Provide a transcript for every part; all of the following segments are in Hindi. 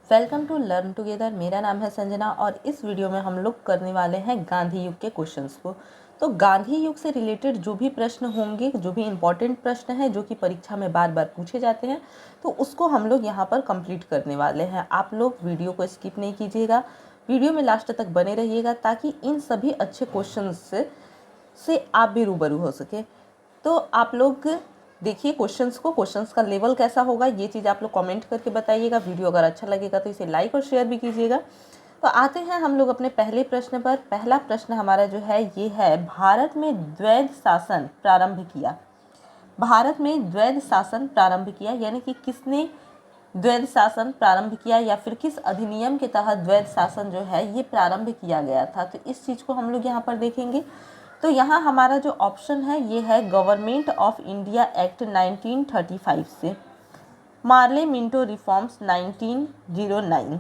Welcome to learn together. मेरा नाम है संजना और इस वीडियो में हम लोग करने वाले हैं गांधी युग के क्वेश्चंस को। तो गांधी युग से रिलेटेड जो भी प्रश्न होंगे, जो भी इम्पोर्टेंट प्रश्न हैं जो कि परीक्षा में बार बार पूछे जाते हैं, तो उसको हम लोग यहाँ पर कंप्लीट करने वाले हैं। आप लोग वीडियो को स्किप नहीं कीजिएगा, वीडियो में लास्ट तक बने रहिएगा ताकि इन सभी अच्छे क्वेश्चन से आप भी रूबरू हो सके। तो आप लोग देखिए क्वेश्चंस का लेवल कैसा होगा, ये चीज़ आप लोग कमेंट करके बताइएगा। वीडियो अगर अच्छा लगेगा तो इसे लाइक और शेयर भी कीजिएगा। तो आते हैं हम लोग अपने पहले प्रश्न पर। पहला प्रश्न हमारा जो है ये है, भारत में द्वैध शासन प्रारंभ किया। भारत में द्वैध शासन प्रारंभ किया यानी कि किसने द्वैध शासन प्रारंभ किया या फिर किस अधिनियम के तहत द्वैध शासन जो है ये प्रारंभ किया गया था। तो इस चीज़ को हम लोग यहाँ पर देखेंगे। तो यहाँ हमारा जो ऑप्शन है ये है गवर्नमेंट ऑफ इंडिया एक्ट 1935 से, Morley Minto reforms 1909,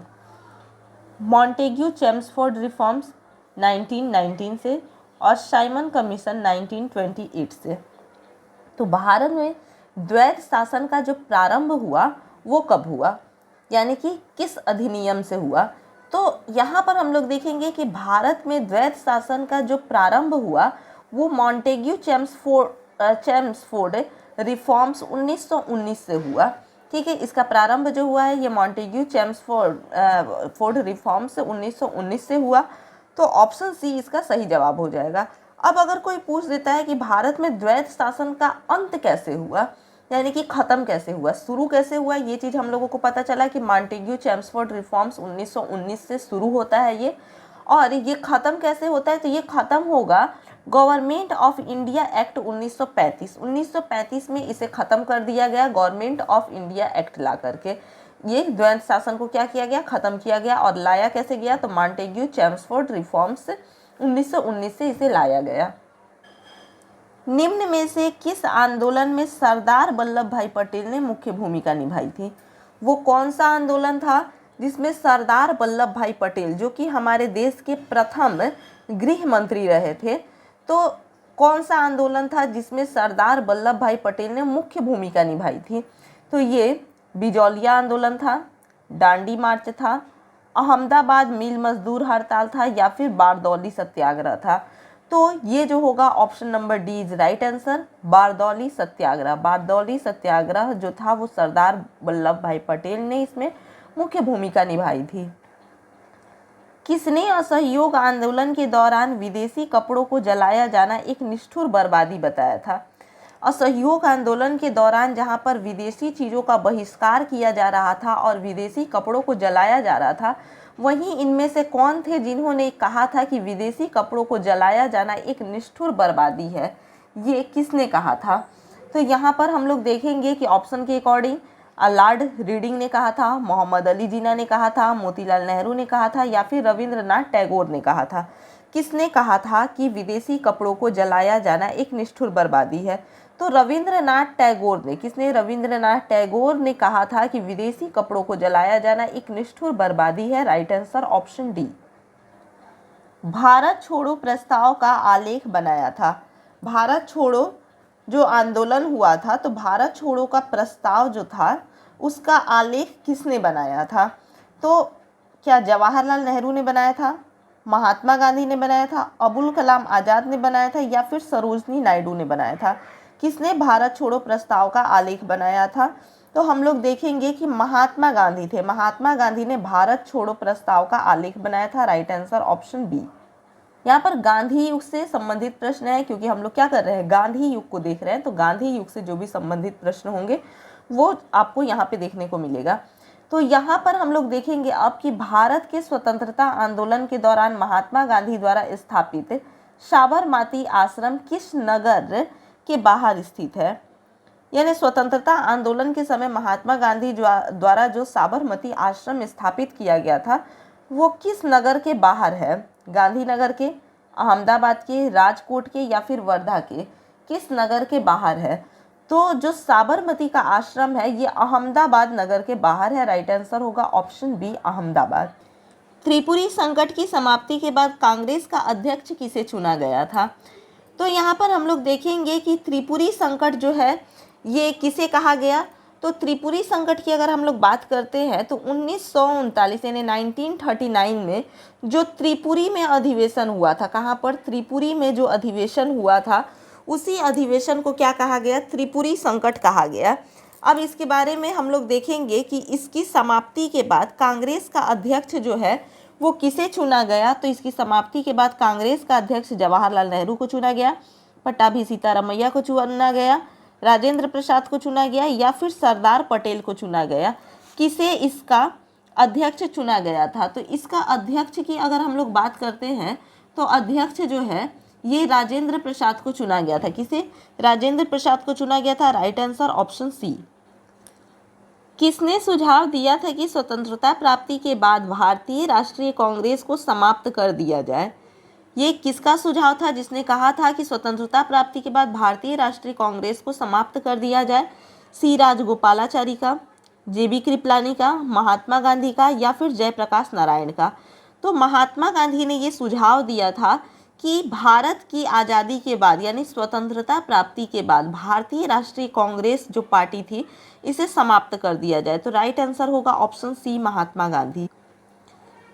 Montagu Chelmsford reforms 1919 से और साइमन कमीशन 1928 से। तो भारत में द्वैध शासन का जो प्रारंभ हुआ वो कब हुआ, यानी कि किस अधिनियम से हुआ। तो यहाँ पर हम लोग देखेंगे कि भारत में द्वैध शासन का जो प्रारंभ हुआ वो मॉन्टेग्यू चेम्सफोर्ड रिफॉर्म्स 1919 से हुआ। ठीक है, इसका प्रारंभ जो हुआ है ये मॉन्टेग्यू चेम्सफोर्ड रिफॉर्म्स 1919 से हुआ। तो ऑप्शन सी इसका सही जवाब हो जाएगा। अब अगर कोई पूछ देता है कि भारत में द्वैध शासन का अंत कैसे हुआ, यानी कि ख़त्म कैसे हुआ, शुरू कैसे हुआ, ये चीज़ हम लोगों को पता चला कि मॉन्टेग्यू चेम्सफोर्ड रिफॉर्म्स 1919 से शुरू होता है ये। और ये ख़त्म कैसे होता है, तो ये ख़त्म होगा गवर्नमेंट ऑफ इंडिया एक्ट 1935 में इसे ख़त्म कर दिया गया, गवर्नमेंट ऑफ इंडिया एक्ट ला करके ये द्वैध शासन को क्या किया गया, ख़त्म किया गया। और लाया कैसे गया, तो मॉन्टेग्यू चेम्सफोर्ड रिफॉर्म्स 1919 से इसे लाया गया। निम्न में से किस आंदोलन में सरदार वल्लभ भाई पटेल ने मुख्य भूमिका निभाई थी। वो कौन सा आंदोलन था जिसमें सरदार वल्लभ भाई पटेल, जो कि हमारे देश के प्रथम गृह मंत्री रहे थे, तो कौन सा आंदोलन था जिसमें सरदार वल्लभ भाई पटेल ने मुख्य भूमिका निभाई थी। तो ये बिजौलिया आंदोलन था, डांडी मार्च था, अहमदाबाद मिल मजदूर हड़ताल था या फिर बारदौली सत्याग्रह था। तो ये जो होगा option number D is right answer, Bardoli Satyagraha. Bardoli Satyagraha जो था वो सरदार वल्लभ भाई पटेल ने इसमें मुख्य भूमिका निभाई थी। किसने असहयोग आंदोलन के दौरान विदेशी कपड़ों को जलाया जाना एक निष्ठुर बर्बादी बताया था। असहयोग आंदोलन के दौरान जहां पर विदेशी चीज़ों का बहिष्कार किया जा रहा था और विदेशी कपड़ों को जलाया जा रहा था, वहीं इनमें से कौन थे जिन्होंने कहा था कि विदेशी कपड़ों को जलाया जाना एक निष्ठुर बर्बादी है, ये किसने कहा था। तो यहाँ पर हम लोग देखेंगे कि ऑप्शन के अकॉर्डिंग लॉर्ड रीडिंग ने कहा था, मोहम्मद अली जिन्ना ने कहा था, मोतीलाल नेहरू ने कहा था या फिर रविंद्रनाथ टैगोर ने कहा था। किसने कहा था कि विदेशी कपड़ों को जलाया जाना एक निष्ठुर बर्बादी है, तो रविंद्रनाथ टैगोर ने। किसने, रविंद्रनाथ टैगोर ने कहा था कि विदेशी कपड़ों को जलाया जाना एक निष्ठुर बर्बादी है। Right answer option D. Bharat छोड़ो प्रस्ताव का आलेख बनाया था। भारत छोड़ो जो आंदोलन हुआ था, तो भारत छोड़ो का प्रस्ताव जो था उसका आलेख किसने बनाया था। तो क्या जवाहरलाल नेहरू ने बनाया था, महात्मा गांधी ने बनाया था, अबुल कलाम आज़ाद ने बनाया था या फिर सरोजनी नायडू ने बनाया था। किसने भारत छोड़ो प्रस्ताव का आलेख बनाया था, तो हम लोग देखेंगे कि महात्मा गांधी थे। महात्मा गांधी ने भारत छोड़ो प्रस्ताव का आलेख बनाया था। Right answer option B. यहाँ पर गांधी युग से संबंधित प्रश्न है, क्योंकि हम लोग क्या कर रहे हैं, गांधी युग को देख रहे हैं। तो गांधी युग से जो भी संबंधित प्रश्न होंगे वो आपको यहाँ पे देखने को मिलेगा। तो यहाँ पर हम लोग देखेंगे अब कि भारत के स्वतंत्रता आंदोलन के दौरान महात्मा गांधी द्वारा स्थापित साबरमती आश्रम किस नगर के बाहर स्थित है। यानी स्वतंत्रता आंदोलन के समय महात्मा गांधी द्वारा जो साबरमती आश्रम स्थापित किया गया था वो किस नगर के बाहर है, गांधीनगर के, अहमदाबाद के, राजकोट के या फिर वर्धा के, किस नगर के बाहर है। तो जो साबरमती का आश्रम है ये अहमदाबाद नगर के बाहर है। राइट आंसर होगा ऑप्शन बी, अहमदाबाद। त्रिपुरी संकट की समाप्ति के बाद कांग्रेस का अध्यक्ष किसे चुना गया था। तो यहाँ पर हम लोग देखेंगे कि त्रिपुरी संकट जो है ये किसे कहा गया, तो त्रिपुरी संकट की अगर हम लोग बात करते हैं तो 1939 यानी 1939 में जो त्रिपुरी में अधिवेशन हुआ था, कहाँ पर, त्रिपुरी में जो अधिवेशन हुआ था, उसी अधिवेशन को क्या कहा गया, त्रिपुरी संकट कहा गया। अब इसके बारे में हम लोग देखेंगे कि इसकी समाप्ति के बाद कांग्रेस का अध्यक्ष जो है वो किसे चुना गया। तो इसकी समाप्ति के बाद कांग्रेस का अध्यक्ष जवाहरलाल नेहरू को चुना गया, पट्टाभी सीतारामैया को चुना गया, राजेंद्र प्रसाद को चुना गया, या फिर सरदार पटेल को चुना गया। किसे इसका अध्यक्ष चुना गया था? तो इसका अध्यक्ष की अगर हम लोग बात करते हैं तो अध्यक्ष जो है ये राजेंद्र प्रसाद को चुना गया था। किसे? राजेंद्र प्रसाद को चुना गया था। Right answer option C. किसने सुझाव दिया था कि स्वतंत्रता प्राप्ति के बाद भारतीय राष्ट्रीय कांग्रेस को समाप्त कर दिया जाए? ये किसका सुझाव था जिसने कहा था कि स्वतंत्रता प्राप्ति के बाद भारतीय राष्ट्रीय कांग्रेस को समाप्त कर दिया जाए? सी राजगोपालाचारी का, जेबी कृपलानी का, महात्मा गांधी का, या फिर जयप्रकाश नारायण का? तो महात्मा गांधी ने ये सुझाव दिया था कि भारत की आज़ादी के बाद यानी स्वतंत्रता प्राप्ति के बाद भारतीय राष्ट्रीय कांग्रेस जो पार्टी थी इसे समाप्त कर दिया जाए। तो राइट आंसर होगा ऑप्शन सी, महात्मा गांधी।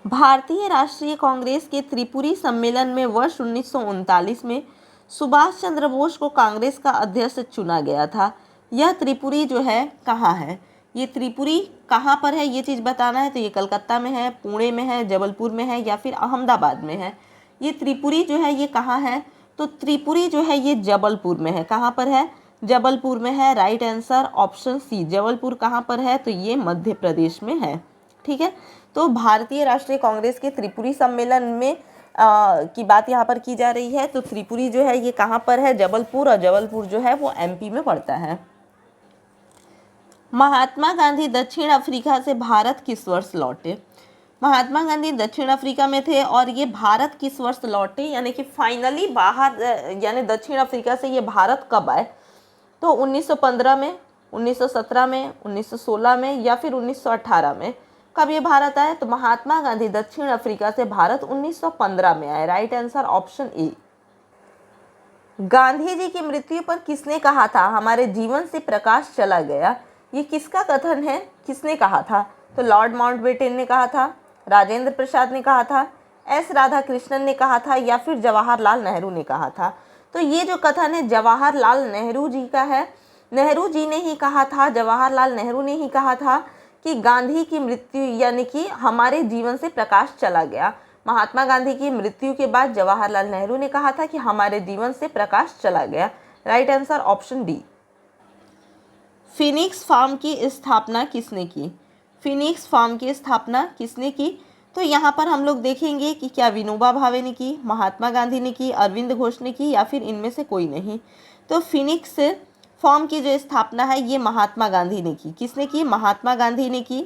भारतीय राष्ट्रीय कांग्रेस के त्रिपुरी सम्मेलन में वर्ष 1939 में सुभाष चंद्र बोस को कांग्रेस का अध्यक्ष चुना गया था। यह त्रिपुरी जो है कहाँ है? ये त्रिपुरी कहाँ पर है ये चीज़ बताना है। तो ये कलकत्ता में है, पुणे में है, जबलपुर में है, या फिर अहमदाबाद में है। ये त्रिपुरी जो है ये कहाँ है? तो त्रिपुरी जो है ये जबलपुर में है। कहाँ पर है? जबलपुर में है। Right answer option C. Jabalpur कहाँ पर है? तो ये मध्य प्रदेश में है। ठीक है, तो भारतीय राष्ट्रीय कांग्रेस के त्रिपुरी सम्मेलन में की बात यहाँ पर की जा रही है। तो त्रिपुरी जो है ये कहाँ पर है? जबलपुर, और जबलपुर जो है वो एमपी में पड़ता है। महात्मा गांधी दक्षिण अफ्रीका से भारत किस वर्ष लौटे? महात्मा गांधी दक्षिण अफ्रीका में थे और ये भारत किस वर्ष लौटे, यानी कि फाइनली बाहर यानी दक्षिण अफ्रीका से ये भारत कब आए? तो 1915 में, 1917 में, 1916 में, या फिर 1918 में? कब ये भारत आए? तो महात्मा गांधी दक्षिण अफ्रीका से भारत 1915 में आए। Right answer option A. Gandhi ji की मृत्यु पर किसने कहा था हमारे जीवन से प्रकाश चला गया? ये किसका कथन है? किसने कहा था? तो लॉर्ड माउंटबेटन ने कहा था, राजेंद्र प्रसाद ने कहा था, एस राधाकृष्णन ने कहा था, या फिर जवाहरलाल नेहरू ने कहा था? तो ये जो कथन है जवाहरलाल नेहरू जी का है। नेहरू जी ने ही कहा था, जवाहरलाल नेहरू ने ही कहा था कि गांधी की मृत्यु यानी कि हमारे जीवन से प्रकाश चला गया। महात्मा गांधी की मृत्यु के बाद जवाहरलाल नेहरू ने कहा था कि हमारे जीवन से प्रकाश चला गया। Right answer option D. Phoenix farm की स्थापना किसने की? फिनिक्स फार्म की स्थापना किसने की? तो यहाँ पर हम लोग देखेंगे कि क्या विनोबा भावे ने की, महात्मा गांधी ने की, अरविंद घोष ने की, या फिर इनमें से कोई नहीं। तो फिनिक्स फार्म की जो स्थापना है ये महात्मा गांधी ने की। किसने की? महात्मा गांधी ने की।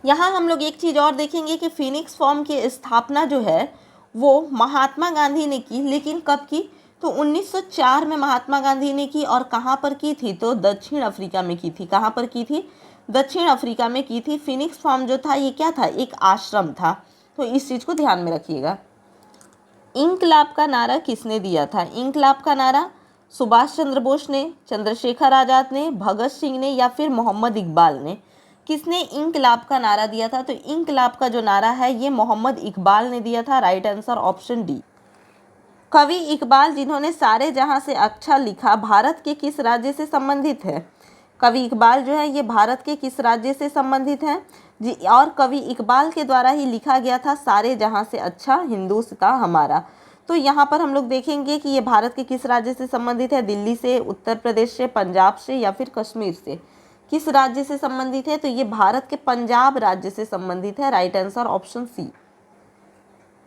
यहाँ हम लोग एक चीज़ और देखेंगे कि फिनिक्स फार्म की स्थापना जो है वो महात्मा गांधी ने की, लेकिन कब की? तो 1904 में महात्मा गांधी ने की। और कहाँ पर की थी? तो दक्षिण अफ्रीका में की थी। कहाँ पर की थी? दक्षिण अफ्रीका में की थी। फिनिक्स फार्म जो था ये क्या था? एक आश्रम था। तो इस चीज़ को ध्यान में रखिएगा। इंकलाब का नारा किसने दिया था? इंकलाब का नारा सुभाष चंद्र बोस ने, चंद्रशेखर आज़ाद ने, भगत सिंह ने, या फिर मोहम्मद इकबाल ने? किसने इंकलाब का नारा दिया था? तो इंकलाब का जो नारा है ये मोहम्मद इकबाल ने दिया था। Right answer option D. कवि इकबाल जिन्होंने सारे जहां से अच्छा लिखा भारत के किस राज्य से संबंधित है? कवि इकबाल जो है ये भारत के किस राज्य से संबंधित हैं जी? और कवि इकबाल के द्वारा ही लिखा गया था सारे जहां से अच्छा हिंदुस्तान हमारा। तो यहाँ पर हम लोग देखेंगे कि ये भारत के किस राज्य से संबंधित है? दिल्ली से, उत्तर प्रदेश से, पंजाब से, या फिर कश्मीर से? किस राज्य से संबंधित है? तो ये भारत के पंजाब राज्य से संबंधित है। Right answer option C.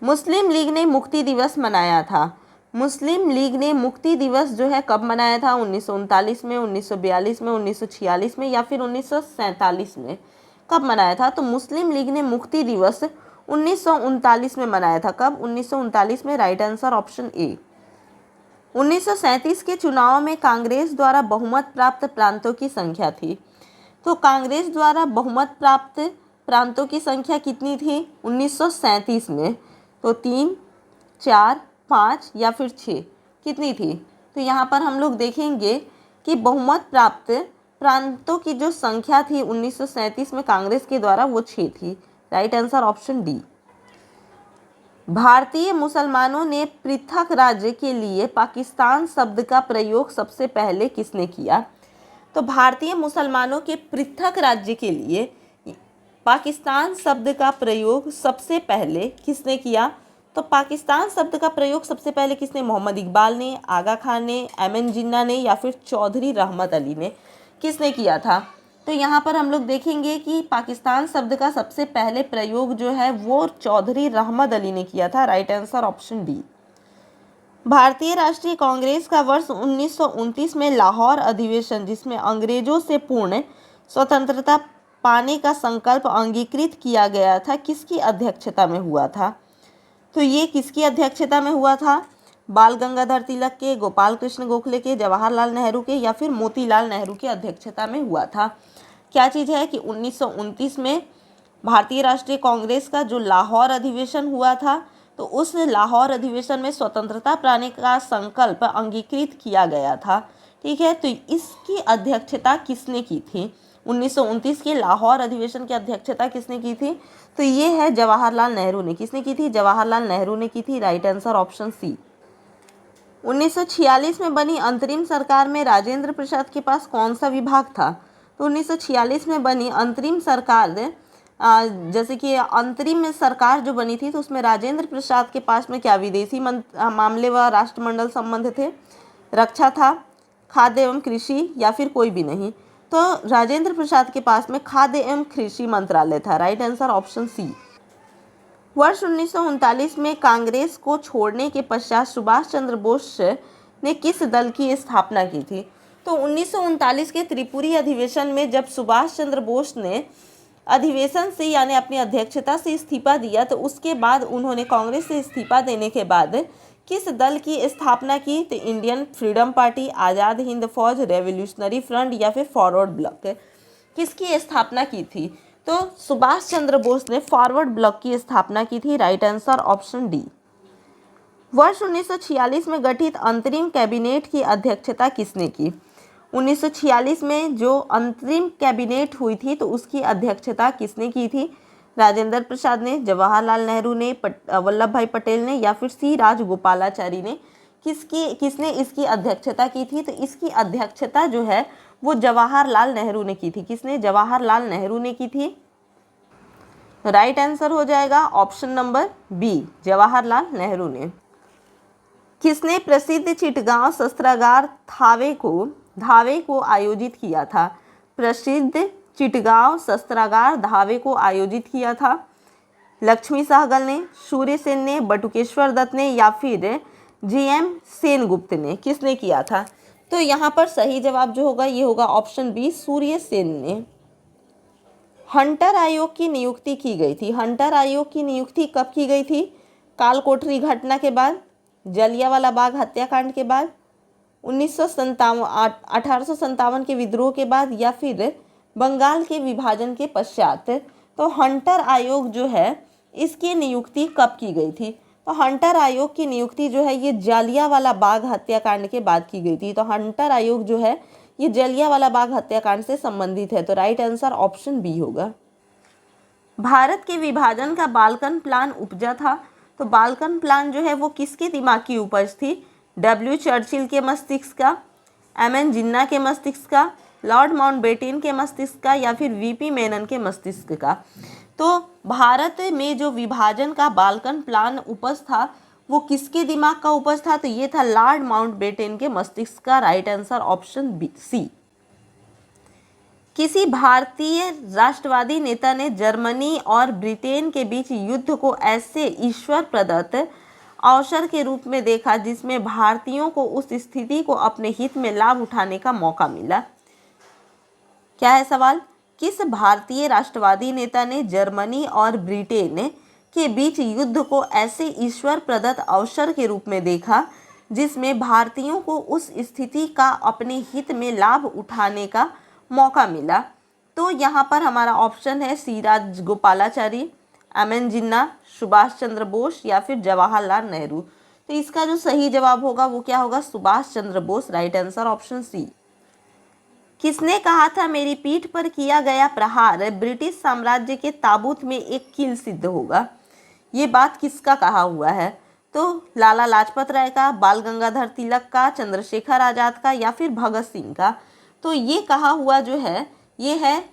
Muslim League ने मुक्ति दिवस मनाया था। मुस्लिम लीग ने मुक्ति दिवस जो है कब मनाया था? 1939 में, 1942 में, 1946 में, या फिर 1947 में? कब मनाया था? तो मुस्लिम लीग ने मुक्ति दिवस 1939 में मनाया था। कब? 1939 में। राइट आंसर ऑप्शन ए। 1937 के चुनाव में कांग्रेस द्वारा बहुमत प्राप्त प्रांतों की संख्या थी। तो कांग्रेस द्वारा बहुमत प्राप्त प्रांतों की संख्या कितनी थी 1937 में? तो 3, 4, 5 या फिर 6? कितनी थी? तो यहाँ पर हम लोग देखेंगे कि बहुमत प्राप्त प्रांतों की जो संख्या थी 1937 में कांग्रेस के द्वारा वो 6 थी। Right answer option D. भारतीय मुसलमानों ने पृथक राज्य के लिए पाकिस्तान शब्द का प्रयोग सबसे पहले किसने किया? तो भारतीय मुसलमानों के पृथक राज्य के लिए पाकिस्तान शब्द का प्रयोग सबसे पहले किसने किया? तो पाकिस्तान शब्द का प्रयोग सबसे पहले किसने? मोहम्मद इकबाल ने, आगा खान ने, एम.एन. जिन्ना ने या फिर चौधरी रहमत अली ने किसने किया था? तो यहाँ पर हम लोग देखेंगे कि पाकिस्तान शब्द का सबसे पहले प्रयोग जो है वो चौधरी रहमत अली ने किया था। Right answer option D. भारतीय राष्ट्रीय कांग्रेस का वर्ष 1929 में लाहौर अधिवेशन, जिसमें अंग्रेजों से पूर्ण स्वतंत्रता पाने का संकल्प अंगीकृत किया गया था, किसकी अध्यक्षता में हुआ था? तो ये किसकी अध्यक्षता में हुआ था? बाल गंगाधर तिलक के, गोपाल कृष्ण गोखले के, जवाहरलाल नेहरू के या फिर मोतीलाल नेहरू की अध्यक्षता में हुआ था? क्या चीज़ है कि 1929 में भारतीय राष्ट्रीय कांग्रेस का जो लाहौर अधिवेशन हुआ था, तो उस लाहौर अधिवेशन में स्वतंत्रता पाने का संकल्प अंगीकृत किया गया था। ठीक है, तो इसकी अध्यक्षता किसने की थी? 1929 के लाहौर अधिवेशन की अध्यक्षता किसने की थी? तो ये है जवाहरलाल नेहरू ने। किसने की थी? जवाहरलाल नेहरू ने की थी। राइट आंसर ऑप्शन सी। 1946 में बनी अंतरिम सरकार में राजेंद्र प्रसाद के पास कौन सा विभाग था? तो 1946 में बनी अंतरिम सरकार, जैसे कि अंतरिम सरकार जो बनी थी, तो उसमें राजेंद्र प्रसाद के पास में क्या विदेशी मामले व राष्ट्रमंडल संबंध थे, रक्षा था, खाद्य एवं कृषि या फिर कोई भी नहीं? तो राजेंद्र प्रसाद के पास में खाद्य एवं कृषि मंत्रालय था। Right answer option C. वर्ष 1939 में कांग्रेस को छोड़ने के पश्चात सुभाष चंद्र बोस ने किस दल की स्थापना की थी? तो 1939 के त्रिपुरी अधिवेशन में जब सुभाष चंद्र बोस ने अधिवेशन से यानी अपनी अध्यक्षता से इस्तीफा दिया, तो उसके बाद उन्होंने कांग्रेस से इस्तीफा देने के बाद किस दल की स्थापना की? तो Indian freedom party, Azad Hind फौज, रेवोल्यूशनरी फ्रंट या फिर फॉरवर्ड ब्लॉक, किसकी स्थापना की थी? तो सुभाष चंद्र बोस ने फॉरवर्ड ब्लॉक की स्थापना की थी। Right answer option D. वर्ष 1946 में गठित अंतरिम कैबिनेट की अध्यक्षता किसने की? 1946 में जो अंतरिम कैबिनेट हुई थी, तो उसकी अध्यक्षता किसने की थी? राजेंद्र प्रसाद ने, जवाहरलाल नेहरू ने, वल्लभ भाई पटेल ने या फिर सी राजगोपालाचारी ने? किसने इसकी अध्यक्षता की थी? तो इसकी अध्यक्षता जो है वो जवाहरलाल नेहरू ने की थी। किसने? जवाहरलाल नेहरू ने की थी। राइट आंसर हो जाएगा option number B, Jawaharlal Nehru ने। किसने प्रसिद्ध चिटगांव शस्त्रागार धावे को आयोजित किया था? प्रसिद्ध चिटगांव शस्त्रागार धावे को आयोजित किया था लक्ष्मी सहगल ने, सूर्य सेन ने, बटुकेश्वर दत्त ने या फिर जी.एम. सेनगुप्त ने? किसने किया था? तो यहाँ पर सही जवाब जो होगा ये होगा ऑप्शन बी, सूर्य सेन ने। हंटर आयोग की नियुक्ति की गई थी। हंटर आयोग की नियुक्ति कब की गई थी? काल कोठरी घटना के बाद, जलियांवाला बाग हत्याकांड के बाद, 1857 के विद्रोह के बाद या फिर बंगाल के विभाजन के पश्चात? तो हंटर आयोग जो है इसकी नियुक्ति कब की गई थी? तो हंटर आयोग की नियुक्ति जो है ये जलियांवाला बाग हत्याकांड के बाद की गई थी। तो हंटर आयोग जो है ये जलियांवाला बाग हत्याकांड से संबंधित है। तो राइट आंसर ऑप्शन बी होगा। भारत के विभाजन का बाल्कन प्लान उपजा था। तो बाल्कन प्लान जो है वो किसके दिमाग की उपज थी? डब्ल्यू चर्चिल के मस्तिष्क का, एम.एन. जिन्ना के मस्तिष्क का, लॉर्ड माउंटबेटन के मस्तिष्क का या फिर वी.पी. मेनन के मस्तिष्क का? तो भारत में जो विभाजन का बाल्कन प्लान उपज था वो किसके दिमाग का उपज था? तो ये था लॉर्ड माउंटबेटन के मस्तिष्क का। राइट आंसर ऑप्शन बी, सी। किसी भारतीय राष्ट्रवादी नेता ने जर्मनी और ब्रिटेन के बीच युद्ध को ऐसे ईश्वर प्रदत्त अवसर के रूप में देखा जिसमें भारतीयों को उस स्थिति को अपने हित में लाभ उठाने का मौका मिला। क्या है सवाल? किस भारतीय राष्ट्रवादी नेता ने जर्मनी और ब्रिटेन के बीच युद्ध को ऐसे ईश्वर प्रदत्त अवसर के रूप में देखा जिसमें भारतीयों को उस स्थिति का अपने हित में लाभ उठाने का मौका मिला? तो यहाँ पर हमारा ऑप्शन है सी राजगोपालाचारी, एम.एन. जिन्ना, सुभाष चंद्र बोस या फिर जवाहरलाल नेहरू। तो इसका जो सही जवाब होगा वो क्या होगा? Subhash Chandra Bose. Right answer option C. किसने कहा था मेरी पीठ पर किया गया प्रहार ब्रिटिश साम्राज्य के ताबूत में एक कील सिद्ध होगा? ये बात किसका कहा हुआ है? तो लाला लाजपत राय का, बाल गंगाधर तिलक का, चंद्रशेखर आजाद का या फिर भगत सिंह का? तो ये कहा हुआ जो है ये है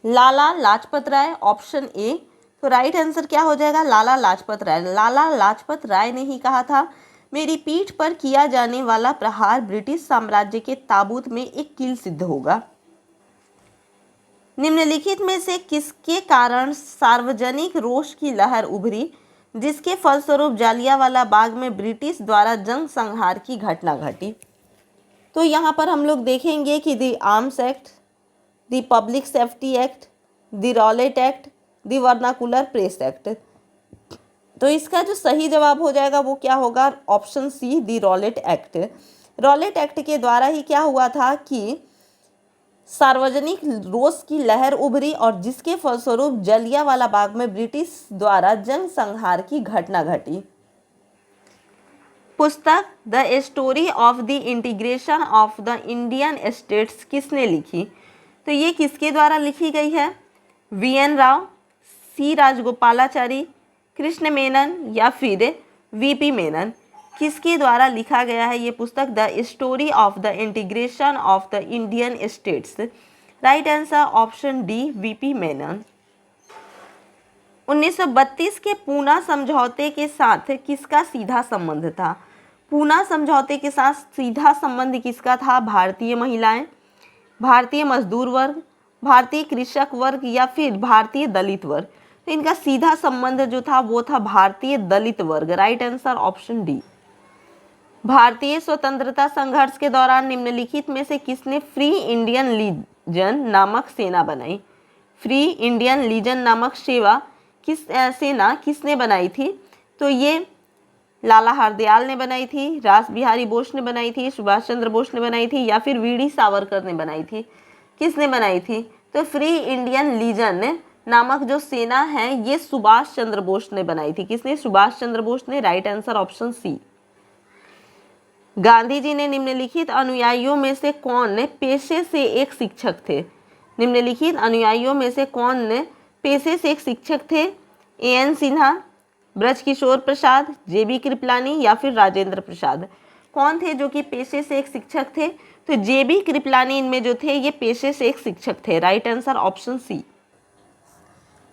लाला लाजपत राय, ऑप्शन ए। तो राइट आंसर क्या हो जाएगा? लाला लाजपत राय। लाला लाजपत राय ने ही कहा था मेरी पीठ पर किया जाने वाला प्रहार ब्रिटिश साम्राज्य के ताबूत में एक कील सिद्ध होगा। निम्नलिखित में से किसके कारण सार्वजनिक रोष की लहर उभरी जिसके फलस्वरूप जालियांवाला बाग में ब्रिटिश द्वारा जंग संहार की घटना घटी? तो यहाँ पर हम लोग देखेंगे कि the arms act, the public safety act, the Rowlatt act, the vernacular press act. तो इसका जो सही जवाब हो जाएगा वो क्या होगा? Option C, the Rowlatt act. Rowlatt act के द्वारा ही क्या हुआ था कि सार्वजनिक रोष की लहर उभरी और जिसके फलस्वरूप जलियांवाला बाग में ब्रिटिश द्वारा जंग संहार की घटना घटी। पुस्तक the story of the integration of the Indian states किसने लिखी? तो ये किसके द्वारा लिखी गई है? वी.एन. राव, सी राजगोपालाचारी, कृष्ण मेनन या फिर वी.पी. मेनन? किसके द्वारा लिखा गया है ये पुस्तक the story of the integration of the Indian states? Right answer option D, VP. Menon. 1932 के पूना समझौते के साथ किसका सीधा संबंध था? पूना समझौते के साथ सीधा संबंध किसका था? भारतीय महिलाएं, भारतीय मजदूर वर्ग, भारतीय कृषक वर्ग या फिर भारतीय दलित वर्ग? तो इनका सीधा संबंध जो था वो था भारतीय दलित वर्ग। Right answer option D. भारतीय स्वतंत्रता संघर्ष के दौरान निम्नलिखित में से किसने फ्री इंडियन लीजन नामक सेना बनाई? फ्री इंडियन लीजन नामक सेना किसने बनाई थी? तो ये लाला हरदयाल ने बनाई थी, रास बिहारी बोस ने बनाई थी, सुभाष चंद्र बोस ने बनाई थी या फिर वी.डी. सावरकर ने बनाई थी? किसने बनाई थी? तो फ्री इंडियन लीजन नामक जो सेना है ये सुभाष चंद्र बोस ने बनाई थी। किसने? सुभाष चंद्र बोस ने। Right answer option C. Gandhi ji ने निम्नलिखित अनुयायियों में से कौन पेशे से एक शिक्षक थे? निम्नलिखित अनुयायियों में से कौन पेशे से एक शिक्षक थे? AN. Sinha, Brajkishore Prasad, JB. Kripalani या फिर राजेंद्र प्रसाद? कौन थे जो कि पेशे से एक शिक्षक थे? तो जे.बी. कृपलानी इनमें जो थे ये पेशे से एक शिक्षक थे। Right answer option C.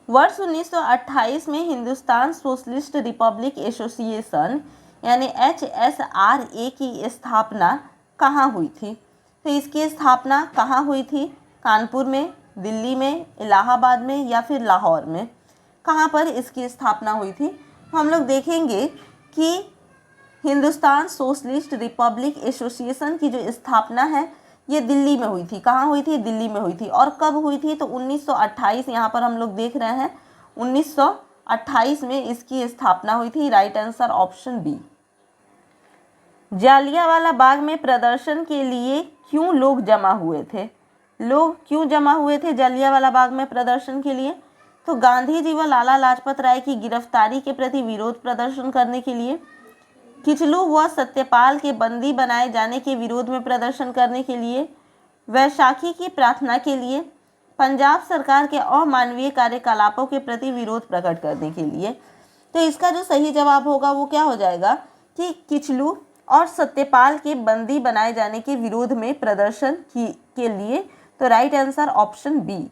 वर्ष 1928 में हिंदुस्तान सोशलिस्ट रिपब्लिक एसोसिएशन यानी HSRA की स्थापना कहाँ हुई थी? तो इसकी स्थापना कहाँ हुई थी? कानपुर में, दिल्ली में, इलाहाबाद में या फिर लाहौर में? कहाँ पर इसकी स्थापना हुई थी? तो हम लोग देखेंगे कि हिंदुस्तान सोशलिस्ट रिपब्लिक एसोसिएशन की जो स्थापना है ये दिल्ली में हुई थी। कहाँ हुई थी? दिल्ली में हुई थी। और कब हुई थी? तो 1928। यहाँ पर हम लोग देख रहे हैं 1928 में इसकी स्थापना हुई थी। Right answer option B. Jallianwala Bagh में प्रदर्शन के लिए क्यों लोग जमा हुए थे? लोग क्यों जमा हुए थे जालियांवाला बाग में प्रदर्शन के लिए? तो गांधी जी व लाला लाजपत राय की गिरफ्तारी के प्रति विरोध प्रदर्शन करने के लिए, किचलू व सत्यपाल के बंदी बनाए जाने के विरोध में प्रदर्शन करने के लिए, वैशाखी की प्रार्थना के लिए, पंजाब सरकार के अमानवीय कार्यकलापों के प्रति विरोध प्रकट करने के लिए? तो इसका जो सही जवाब होगा वो क्या हो जाएगा कि किचलू और सत्यपाल के बंदी बनाए जाने के विरोध में प्रदर्शन के लिए। तो राइट आंसर ऑप्शन बी।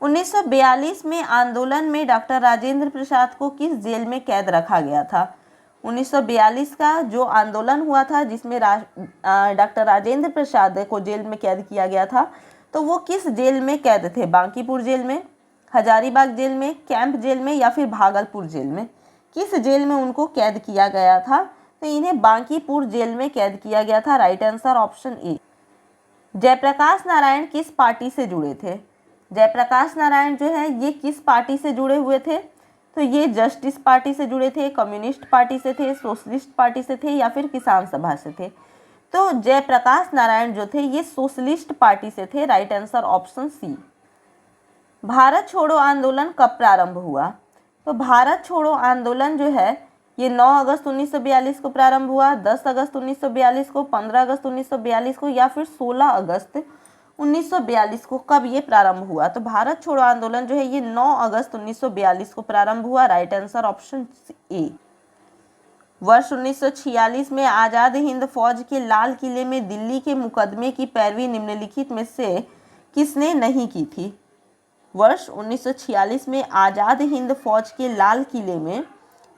1942 में आंदोलन में डॉक्टर राजेंद्र प्रसाद को किस जेल में कैद रखा गया था? 1942 का जो आंदोलन हुआ था जिसमें डॉक्टर राजेंद्र प्रसाद को जेल में कैद किया गया था, तो वो किस जेल में कैद थे? बांकीपुर जेल में, हजारीबाग जेल में, कैंप जेल में या फिर भागलपुर जेल में? किस जेल में उनको कैद किया गया था? तो इन्हें बांकीपुर जेल में कैद किया गया था। Right answer option A. Jayaprakash Narayan किस पार्टी से जुड़े थे? जयप्रकाश नारायण जो है ये किस पार्टी से जुड़े हुए थे? तो ये जस्टिस पार्टी से जुड़े थे, कम्युनिस्ट पार्टी से थे, सोशलिस्ट पार्टी से थे या फिर किसान सभा से थे? तो जयप्रकाश नारायण जो थे ये सोशलिस्ट पार्टी से थे। Right answer option C. Bharat छोड़ो आंदोलन कब प्रारंभ हुआ? तो भारत छोड़ो आंदोलन जो है ये 9 अगस्त 1942 को प्रारंभ हुआ, 10 अगस्त 1942 को, 15 अगस्त 1942 को या फिर 16 अगस्त 1942 को, कब ये प्रारंभ हुआ? तो भारत छोड़ो आंदोलन जो है ये 9 अगस्त 1942 को प्रारंभ हुआ। राइट आंसर ऑप्शन ए। वर्ष 1946 में आज़ाद हिंद फौज के लाल किले में दिल्ली के मुकदमे की पैरवी निम्नलिखित में से किसने नहीं की थी? वर्ष 1946 में आज़ाद हिंद फौज के लाल किले में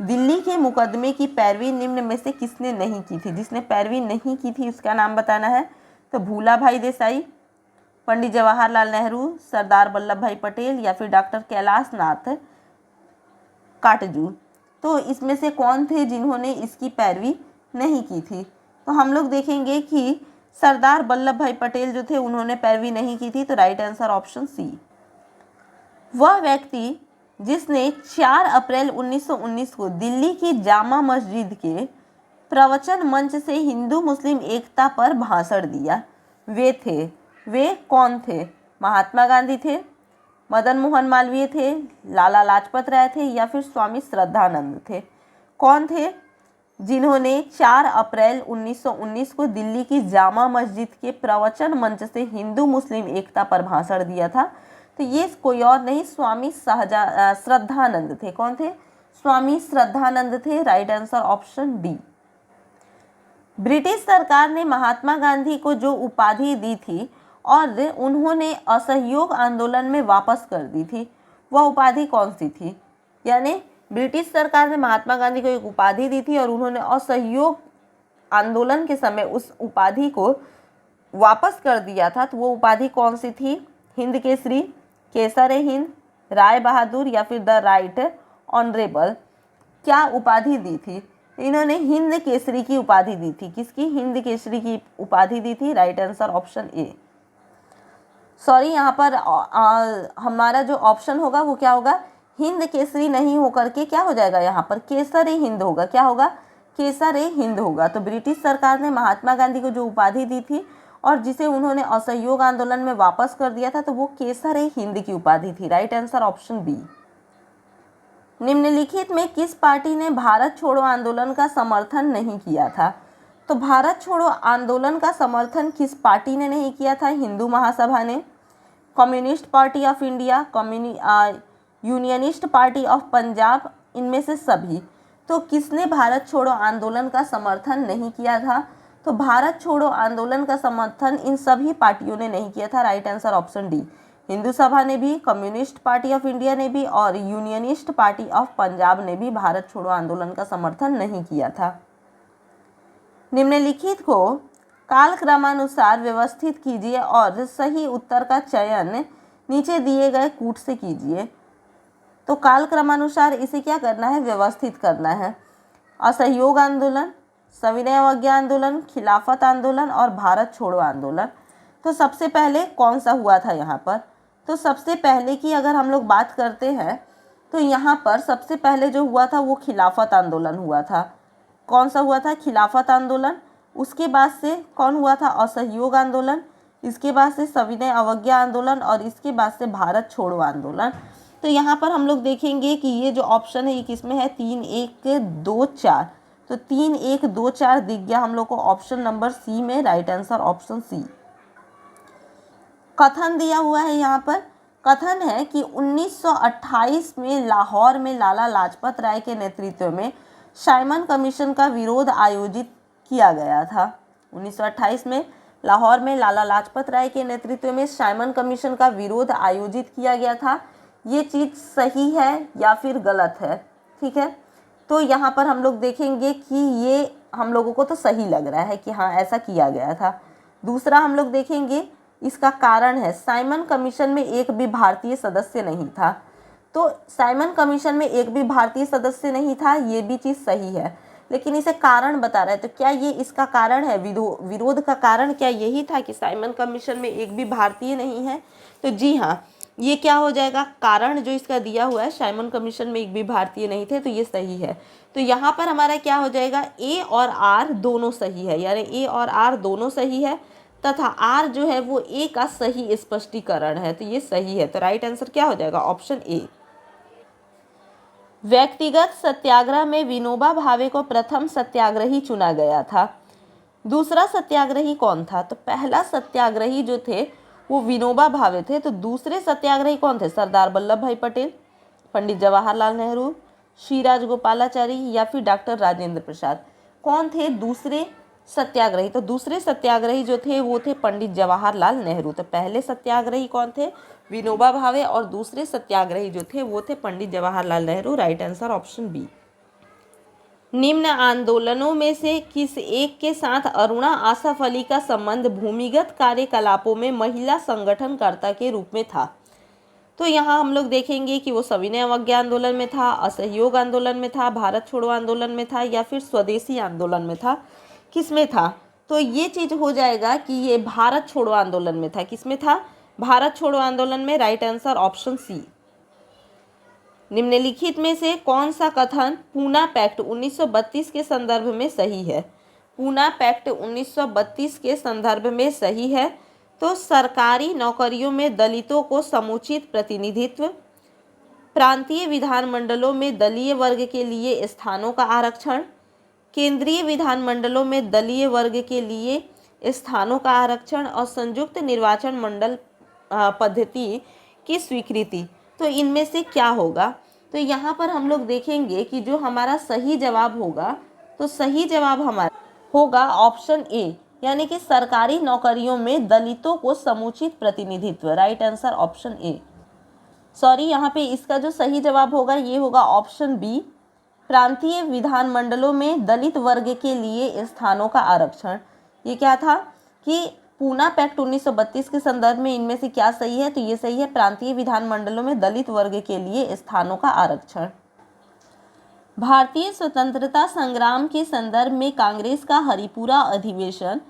दिल्ली के मुकदमे की पैरवी निम्न में से किसने नहीं की थी? जिसने पैरवी नहीं की थी उसका नाम बताना है। तो भूला भाई देसाई, पंडित जवाहरलाल नेहरू, सरदार वल्लभ भाई पटेल या फिर डॉक्टर कैलाश नाथ काटजू। तो इसमें से कौन थे जिन्होंने इसकी पैरवी नहीं की थी? तो हम लोग देखेंगे कि सरदार वल्लभ भाई पटेल जो थे उन्होंने पैरवी नहीं की थी। तो राइट आंसर ऑप्शन सी। वह व्यक्ति जिसने 4 अप्रैल 1919 को दिल्ली की जामा मस्जिद के प्रवचन मंच से हिंदू मुस्लिम एकता पर भाषण दिया, वे कौन थे? महात्मा गांधी थे, मदन मोहन मालवीय थे, लाला लाजपत राय थे या फिर स्वामी श्रद्धानंद थे? कौन थे जिन्होंने 4 अप्रैल 1919 को दिल्ली की जामा मस्जिद के प्रवचन मंच से हिंदू मुस्लिम एकता पर भाषण दिया था? तो ये कोई और नहीं, स्वामी श्रद्धानंद थे। कौन थे? स्वामी श्रद्धानंद थे। Right answer option D. British सरकार ने महात्मा गांधी को जो उपाधि दी थी और उन्होंने असहयोग आंदोलन में वापस कर दी थी, वह उपाधि कौन सी थी? यानी ब्रिटिश सरकार ने महात्मा गांधी को एक उपाधि दी थी और उन्होंने असहयोग आंदोलन के समय उस उपाधि को वापस कर दिया था, तो वो उपाधि कौन सी थी? हिंद केसरी, केसर-ए-हिंद, राय बहादुर या फिर द राइट ऑनरेबल। क्या उपाधि दी थी? इन्होंने हिंद केसरी की उपाधि दी थी। किसकी? हिंद केसरी की उपाधि दी थी। राइट आंसर ऑप्शन ए। सॉरी, यहाँ पर हमारा जो ऑप्शन होगा वो क्या होगा? हिंद केसरी नहीं होकर के क्या हो जाएगा? यहाँ पर केसर-ए-हिंद होगा। क्या होगा? केसर-ए-हिंद होगा। तो ब्रिटिश सरकार ने महात्मा गांधी को जो उपाधि दी थी और जिसे उन्होंने असहयोग आंदोलन में वापस कर दिया था, तो वो केसर-ए-हिंद की उपाधि थी। Right answer option B. निम्नलिखित में किस पार्टी ने भारत छोड़ो आंदोलन का समर्थन नहीं किया था? तो भारत छोड़ो आंदोलन का समर्थन किस पार्टी ने नहीं किया था? हिंदू महासभा ने, communist party of India, unionist party of Punjab, इनमें से सभी। तो किसने भारत छोड़ो आंदोलन का समर्थन नहीं किया था? तो भारत छोड़ो आंदोलन का समर्थन इन सभी पार्टियों ने नहीं किया था। Right answer option D. Hindu सभा ने भी, कम्युनिस्ट पार्टी ऑफ इंडिया ने भी और यूनियनिस्ट पार्टी ऑफ पंजाब ने भी भारत छोड़ो आंदोलन का समर्थन नहीं किया था। निम्नलिखित को कालक्रमानुसार व्यवस्थित कीजिए और सही उत्तर का चयन नीचे दिए गए कूट से कीजिए। तो कालक्रमानुसार इसे क्या करना है? व्यवस्थित करना है। असहयोग आंदोलन, सविनय अवज्ञा आंदोलन, खिलाफत आंदोलन और भारत छोड़ो आंदोलन। तो सबसे पहले कौन सा हुआ था यहाँ पर? तो सबसे पहले की अगर हम लोग बात करते हैं तो यहाँ पर सबसे पहले जो हुआ था वो खिलाफत आंदोलन हुआ था। कौन सा हुआ था? खिलाफत आंदोलन। उसके बाद से कौन हुआ था? असहयोग आंदोलन। इसके बाद से सविनय अवज्ञा आंदोलन और इसके बाद से भारत छोड़ो आंदोलन। तो यहाँ पर हम लोग देखेंगे कि ये जो ऑप्शन है ये किस में है? 3, 1, 2, 4। तो 3, 1, 2, 4 दिख गया हम लोग को ऑप्शन नंबर सी में। Right answer option C. कथन दिया हुआ है यहाँ पर। कथन है कि 1928 में लाहौर में लाला लाजपत राय के नेतृत्व में साइमन कमीशन का विरोध आयोजित किया गया था। 1928 में लाहौर में लाला लाजपत राय के नेतृत्व में साइमन कमीशन का विरोध आयोजित किया गया था। ये चीज़ सही है या फिर गलत है? ठीक है, तो यहाँ पर हम लोग देखेंगे कि ये हम लोगों को तो सही लग रहा है कि हाँ ऐसा किया गया था। दूसरा हम लोग देखेंगे इसका कारण है साइमन कमीशन में एक भी भारतीय सदस्य नहीं था। तो साइमन कमीशन में एक भी भारतीय सदस्य नहीं था, ये भी चीज़ सही है, लेकिन इसे कारण बता रहा है। तो क्या ये इसका कारण है? विरोध का कारण क्या यही था कि साइमन कमीशन में एक भी भारतीय नहीं है? तो जी हाँ, ये क्या हो जाएगा? कारण जो इसका दिया हुआ है साइमन कमीशन में एक भी भारतीय नहीं थे, तो ये सही है। तो यहाँ पर हमारा क्या हो जाएगा? ए और आर दोनों सही है, यानी ए और आर दोनों सही है तथा आर जो है वो ए का सही स्पष्टीकरण है, तो ये सही है। तो राइट आंसर क्या हो जाएगा? Option A. व्यक्तिगत सत्याग्रह में विनोबा भावे को प्रथम सत्याग्रही चुना गया था। दूसरा सत्याग्रही कौन था? तो पहला सत्याग्रही जो थे वो विनोबा भावे थे। तो दूसरे सत्याग्रही कौन थे? सरदार वल्लभ भाई पटेल, पंडित जवाहरलाल नेहरू, श्रीराज गोपालाचारी या फिर डॉक्टर राजेंद्र प्रसाद। कौन थे दूसरे सत्याग्रही? तो दूसरे सत्याग्रही जो थे वो थे पंडित जवाहरलाल नेहरू। तो पहले सत्याग्रही कौन थे? विनोबा भावे, और दूसरे सत्याग्रही जो थे वो थे Pandit Jawaharlal Nehru. Right answer option B. निम्न आंदोलनों में से किस एक के साथ अरुणा आसफ अली का संबंध भूमिगत कार्यकलापों में महिला संगठनकर्ता के रूप में था? तो यहाँ हम लोग देखेंगे कि वो सविनय अवज्ञा आंदोलन में था, असहयोग आंदोलन में था, भारत छोड़ो आंदोलन में था, या फिर स्वदेशी आंदोलन में था। किस में था? तो ये चीज हो जाएगा कि ये भारत छोड़ो आंदोलन में था। किस में था? भारत छोड़ो आंदोलन में। Right answer option C. निम्नलिखित में से कौन सा कथन पूना पैक्ट 1932 के संदर्भ में सही है? पूना पैक्ट 1932 के संदर्भ में सही है। तो सरकारी नौकरियों में दलितों को समुचित प्रतिनिधित्व, प्रांतीय विधानमंडलों में दलीय वर्ग के लिए स्थानों का आरक्षण, केंद्रीय विधानमंडलों में दलीय वर्ग के लिए स्थानों का आरक्षण, और संयुक्त निर्वाचन मंडल पद्धति की स्वीकृति। तो इनमें से क्या होगा? तो यहाँ पर हम लोग देखेंगे कि जो हमारा सही जवाब होगा, तो सही जवाब हमारा होगा ऑप्शन ए, यानी कि सरकारी नौकरियों में दलितों को समुचित प्रतिनिधित्व। राइट आंसर ऑप्शन ए। सॉरी, यहाँ पे इसका जो सही जवाब होगा ये होगा ऑप्शन बी, प्रांतीय विधानमंडलों में दलित वर्ग के लिए स्थानों का आरक्षण। ये क्या था कि पूना पैक्ट 1932 के संदर्भ में इनमें से क्या सही है? तो ये सही है, प्रांतीय विधानमंडलों में दलित वर्ग के लिए स्थानों का आरक्षण। भारतीय स्वतंत्रता संग्राम के संदर्भ में कांग्रेस का हरिपुरा अधिवेशन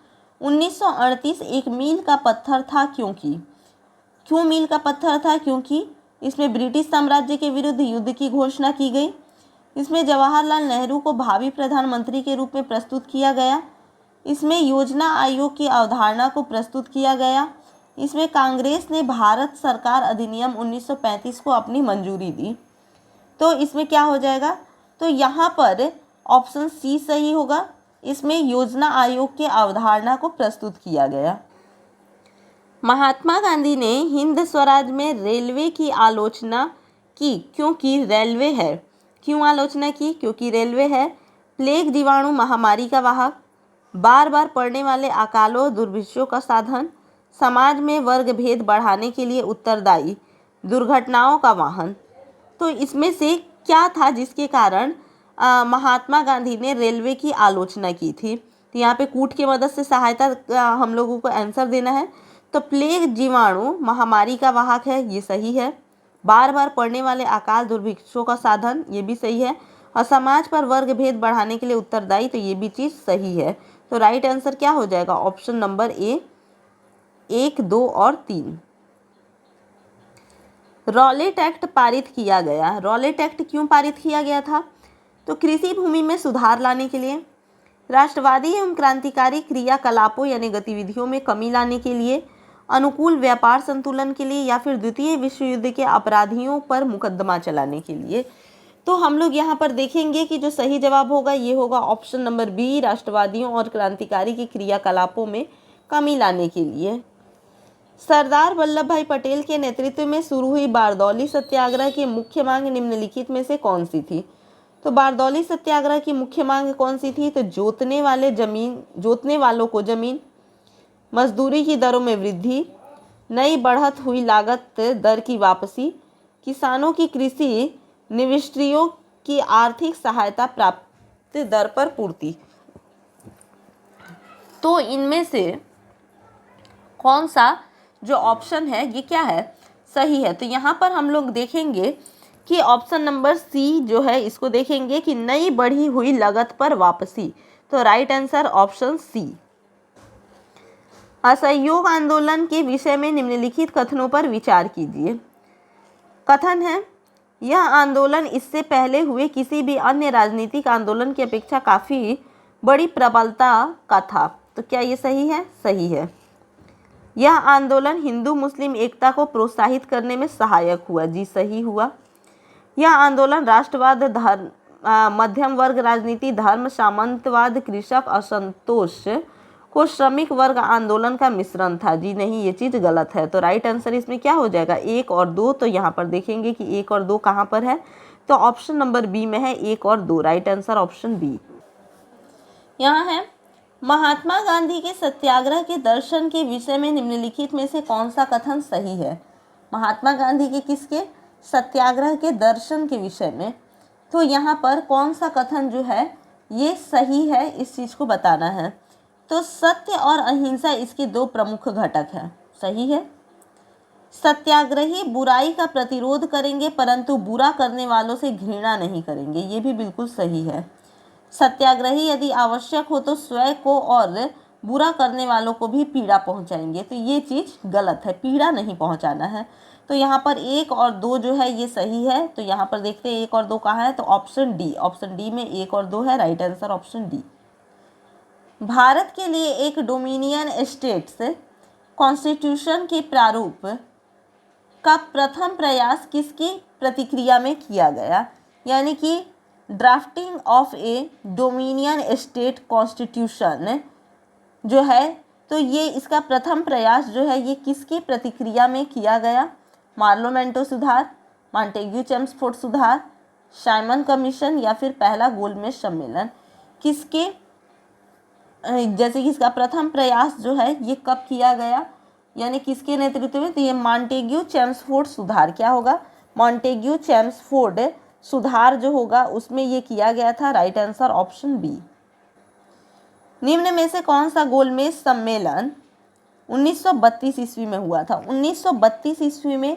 1938 एक मील का पत्थर था। क्यों मील का पत्थर था? क्योंकि इसमें ब्रिटिश साम्राज्य के विरुद्ध युद्ध की घोषणा की गई, इसमें जवाहरलाल नेहरू को भावी प्रधानमंत्री के रूप में प्रस्तुत किया गया, इसमें योजना आयोग की अवधारणा को प्रस्तुत किया गया, इसमें कांग्रेस ने भारत सरकार अधिनियम 1935 को अपनी मंजूरी दी। तो इसमें क्या हो जाएगा? तो यहाँ पर ऑप्शन सी सही होगा, इसमें योजना आयोग की अवधारणा को प्रस्तुत किया गया। महात्मा गांधी ने हिंद स्वराज में रेलवे की आलोचना की क्योंकि रेलवे है। क्यों आलोचना की? क्योंकि रेलवे है। प्लेग जीवाणु महामारी का वाहक, बार बार पड़ने वाले अकालों दुर्भिक्षों का साधन, समाज में वर्ग भेद बढ़ाने के लिए उत्तरदायी, दुर्घटनाओं का वाहन। तो इसमें से क्या था जिसके कारण महात्मा गांधी ने रेलवे की आलोचना की थी? तो यहाँ पे कूट की मदद से सहायता हम लोगों को आंसर देना है। तो प्लेग जीवाणु महामारी का वाहक है, ये सही है। बार बार पड़ने वाले अकाल दुर्भिक्षों का साधन, ये भी सही है। और समाज पर वर्ग भेद बढ़ाने के लिए उत्तरदायी, तो ये भी चीज़ सही है। तो राइट आंसर क्या हो जाएगा? ऑप्शन नंबर ए, 1, 2 और 3। रॉलेट एक्ट पारित किया गया। रॉलेट एक्ट क्यों पारित किया गया था? तो कृषि भूमि में सुधार लाने के लिए, राष्ट्रवादी एवं क्रांतिकारी क्रियाकलापों यानी गतिविधियों में कमी लाने के लिए, अनुकूल व्यापार संतुलन के लिए, या फिर द्वितीय विश्व युद्ध के अपराधियों पर मुकदमा चलाने के लिए। तो हम लोग यहाँ पर देखेंगे कि जो सही जवाब होगा ये होगा ऑप्शन नंबर बी, राष्ट्रवादियों और क्रांतिकारी की क्रियाकलापों में कमी लाने के लिए। सरदार वल्लभ भाई पटेल के नेतृत्व में शुरू हुई बारदौली सत्याग्रह की मुख्य मांग निम्नलिखित में से कौन सी थी? तो बारदौली सत्याग्रह की मुख्य मांग कौन सी थी? तो जोतने वालों को जमीन, मजदूरी की दरों में वृद्धि, नई बढ़त हुई लागत दर की वापसी, किसानों की कृषि निविष्टियों की आर्थिक सहायता प्राप्त दर पर पूर्ति। तो इनमें से कौन सा जो ऑप्शन है ये क्या है? सही है। तो यहाँ पर हम लोग देखेंगे कि ऑप्शन नंबर सी जो है इसको देखेंगे कि नई बढ़ी हुई लागत पर वापसी। तो राइट आंसर ऑप्शन सी। असहयोग आंदोलन के विषय में निम्नलिखित कथनों पर विचार कीजिए। कथन है, यह आंदोलन इससे पहले हुए किसी भी अन्य राजनीतिक आंदोलन की अपेक्षा काफ़ी बड़ी प्रबलता का था। तो क्या ये सही है? सही है। यह आंदोलन हिंदू मुस्लिम एकता को प्रोत्साहित करने में सहायक हुआ। जी सही हुआ। यह आंदोलन राष्ट्रवाद, धर्म, मध्यम वर्ग राजनीति, धर्म, सामंतवाद, कृषक असंतोष को श्रमिक वर्ग आंदोलन का मिश्रण था। जी नहीं, ये चीज गलत है। तो राइट आंसर इसमें क्या हो जाएगा, 1 और 2। तो यहाँ पर देखेंगे कि 1 और 2 कहाँ पर है, तो ऑप्शन नंबर बी में है 1 और 2। Right answer option B. यहाँ है महात्मा गांधी के सत्याग्रह के दर्शन के विषय में निम्नलिखित में से कौन सा कथन सही है। महात्मा गांधी के किसके, सत्याग्रह के दर्शन के विषय में। तो यहाँ पर कौन सा कथन जो है ये सही है, इस चीज को बताना है। तो सत्य और अहिंसा इसके 2 प्रमुख घटक हैं। सही है। सत्याग्रही बुराई का प्रतिरोध करेंगे परंतु बुरा करने वालों से घृणा नहीं करेंगे। ये भी बिल्कुल सही है। सत्याग्रही यदि आवश्यक हो तो स्वयं को और बुरा करने वालों को भी पीड़ा पहुंचाएंगे। तो ये चीज गलत है, पीड़ा नहीं पहुंचाना है। तो यहाँ पर 1 और 2 जो है ये सही है। तो यहाँ पर देखते हैं 1 और 2 कहाँ है, तो ऑप्शन डी। ऑप्शन डी में 1 और 2 है। Right answer option D. Bharat के लिए एक डोमिनियन स्टेट्स कॉन्स्टिट्यूशन के प्रारूप का प्रथम प्रयास किसकी प्रतिक्रिया में किया गया। यानी कि drafting of A dominion state constitution जो है, तो ये इसका प्रथम प्रयास जो है ये किसकी प्रतिक्रिया में किया गया। मार्लोमेंटो सुधार, मॉन्टेग्यू चेम्सफोर्ड सुधार, साइमन कमीशन या फिर पहला गोलमेज सम्मेलन। किसके, जैसे कि इसका प्रथम प्रयास जो है ये कब किया गया, यानी किसके नेतृत्व में, तो ये मॉन्टेग्यू चेम्सफोर्ड सुधार। क्या होगा, मॉन्टेग्यू चेम्सफोर्ड सुधार जो होगा उसमें ये किया गया था। Right answer option B. निम्न में से कौन सा गोलमेज सम्मेलन 1932 ईस्वी में हुआ था। 1932 ईस्वी में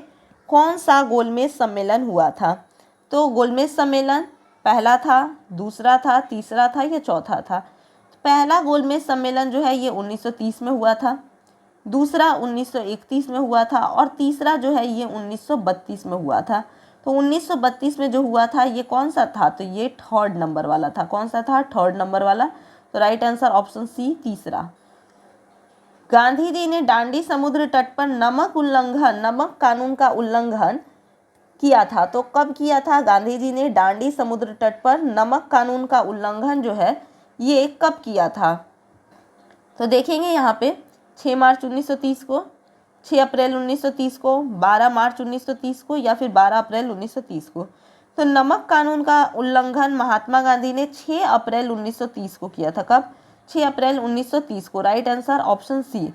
कौन सा गोलमेज सम्मेलन हुआ था। तो गोलमेज सम्मेलन पहला था, दूसरा था, तीसरा था या चौथा था। पहला गोलमेज सम्मेलन जो है ये 1930 में हुआ था, दूसरा 1931 में हुआ था और तीसरा जो है ये 1932 में हुआ था। तो 1932 में जो हुआ था ये कौन सा था, तो ये 3rd नंबर वाला था। कौन सा था, 3rd नंबर वाला। तो राइट आंसर ऑप्शन सी, तीसरा। गांधी जी ने दांडी समुद्र तट पर नमक कानून का उल्लंघन किया था। तो कब किया था, गांधी जी ने दांडी समुद्र तट पर नमक कानून का उल्लंघन जो है ये कब किया था। तो देखेंगे यहाँ पे 6 मार्च 1930 को, 6 अप्रैल 1930 को, 12 मार्च 1930 को या फिर 12 अप्रैल 1930 को। तो नमक कानून का उल्लंघन महात्मा गांधी ने 6 अप्रैल 1930 को किया था। कब, 6 अप्रैल 1930 को। Right answer option C.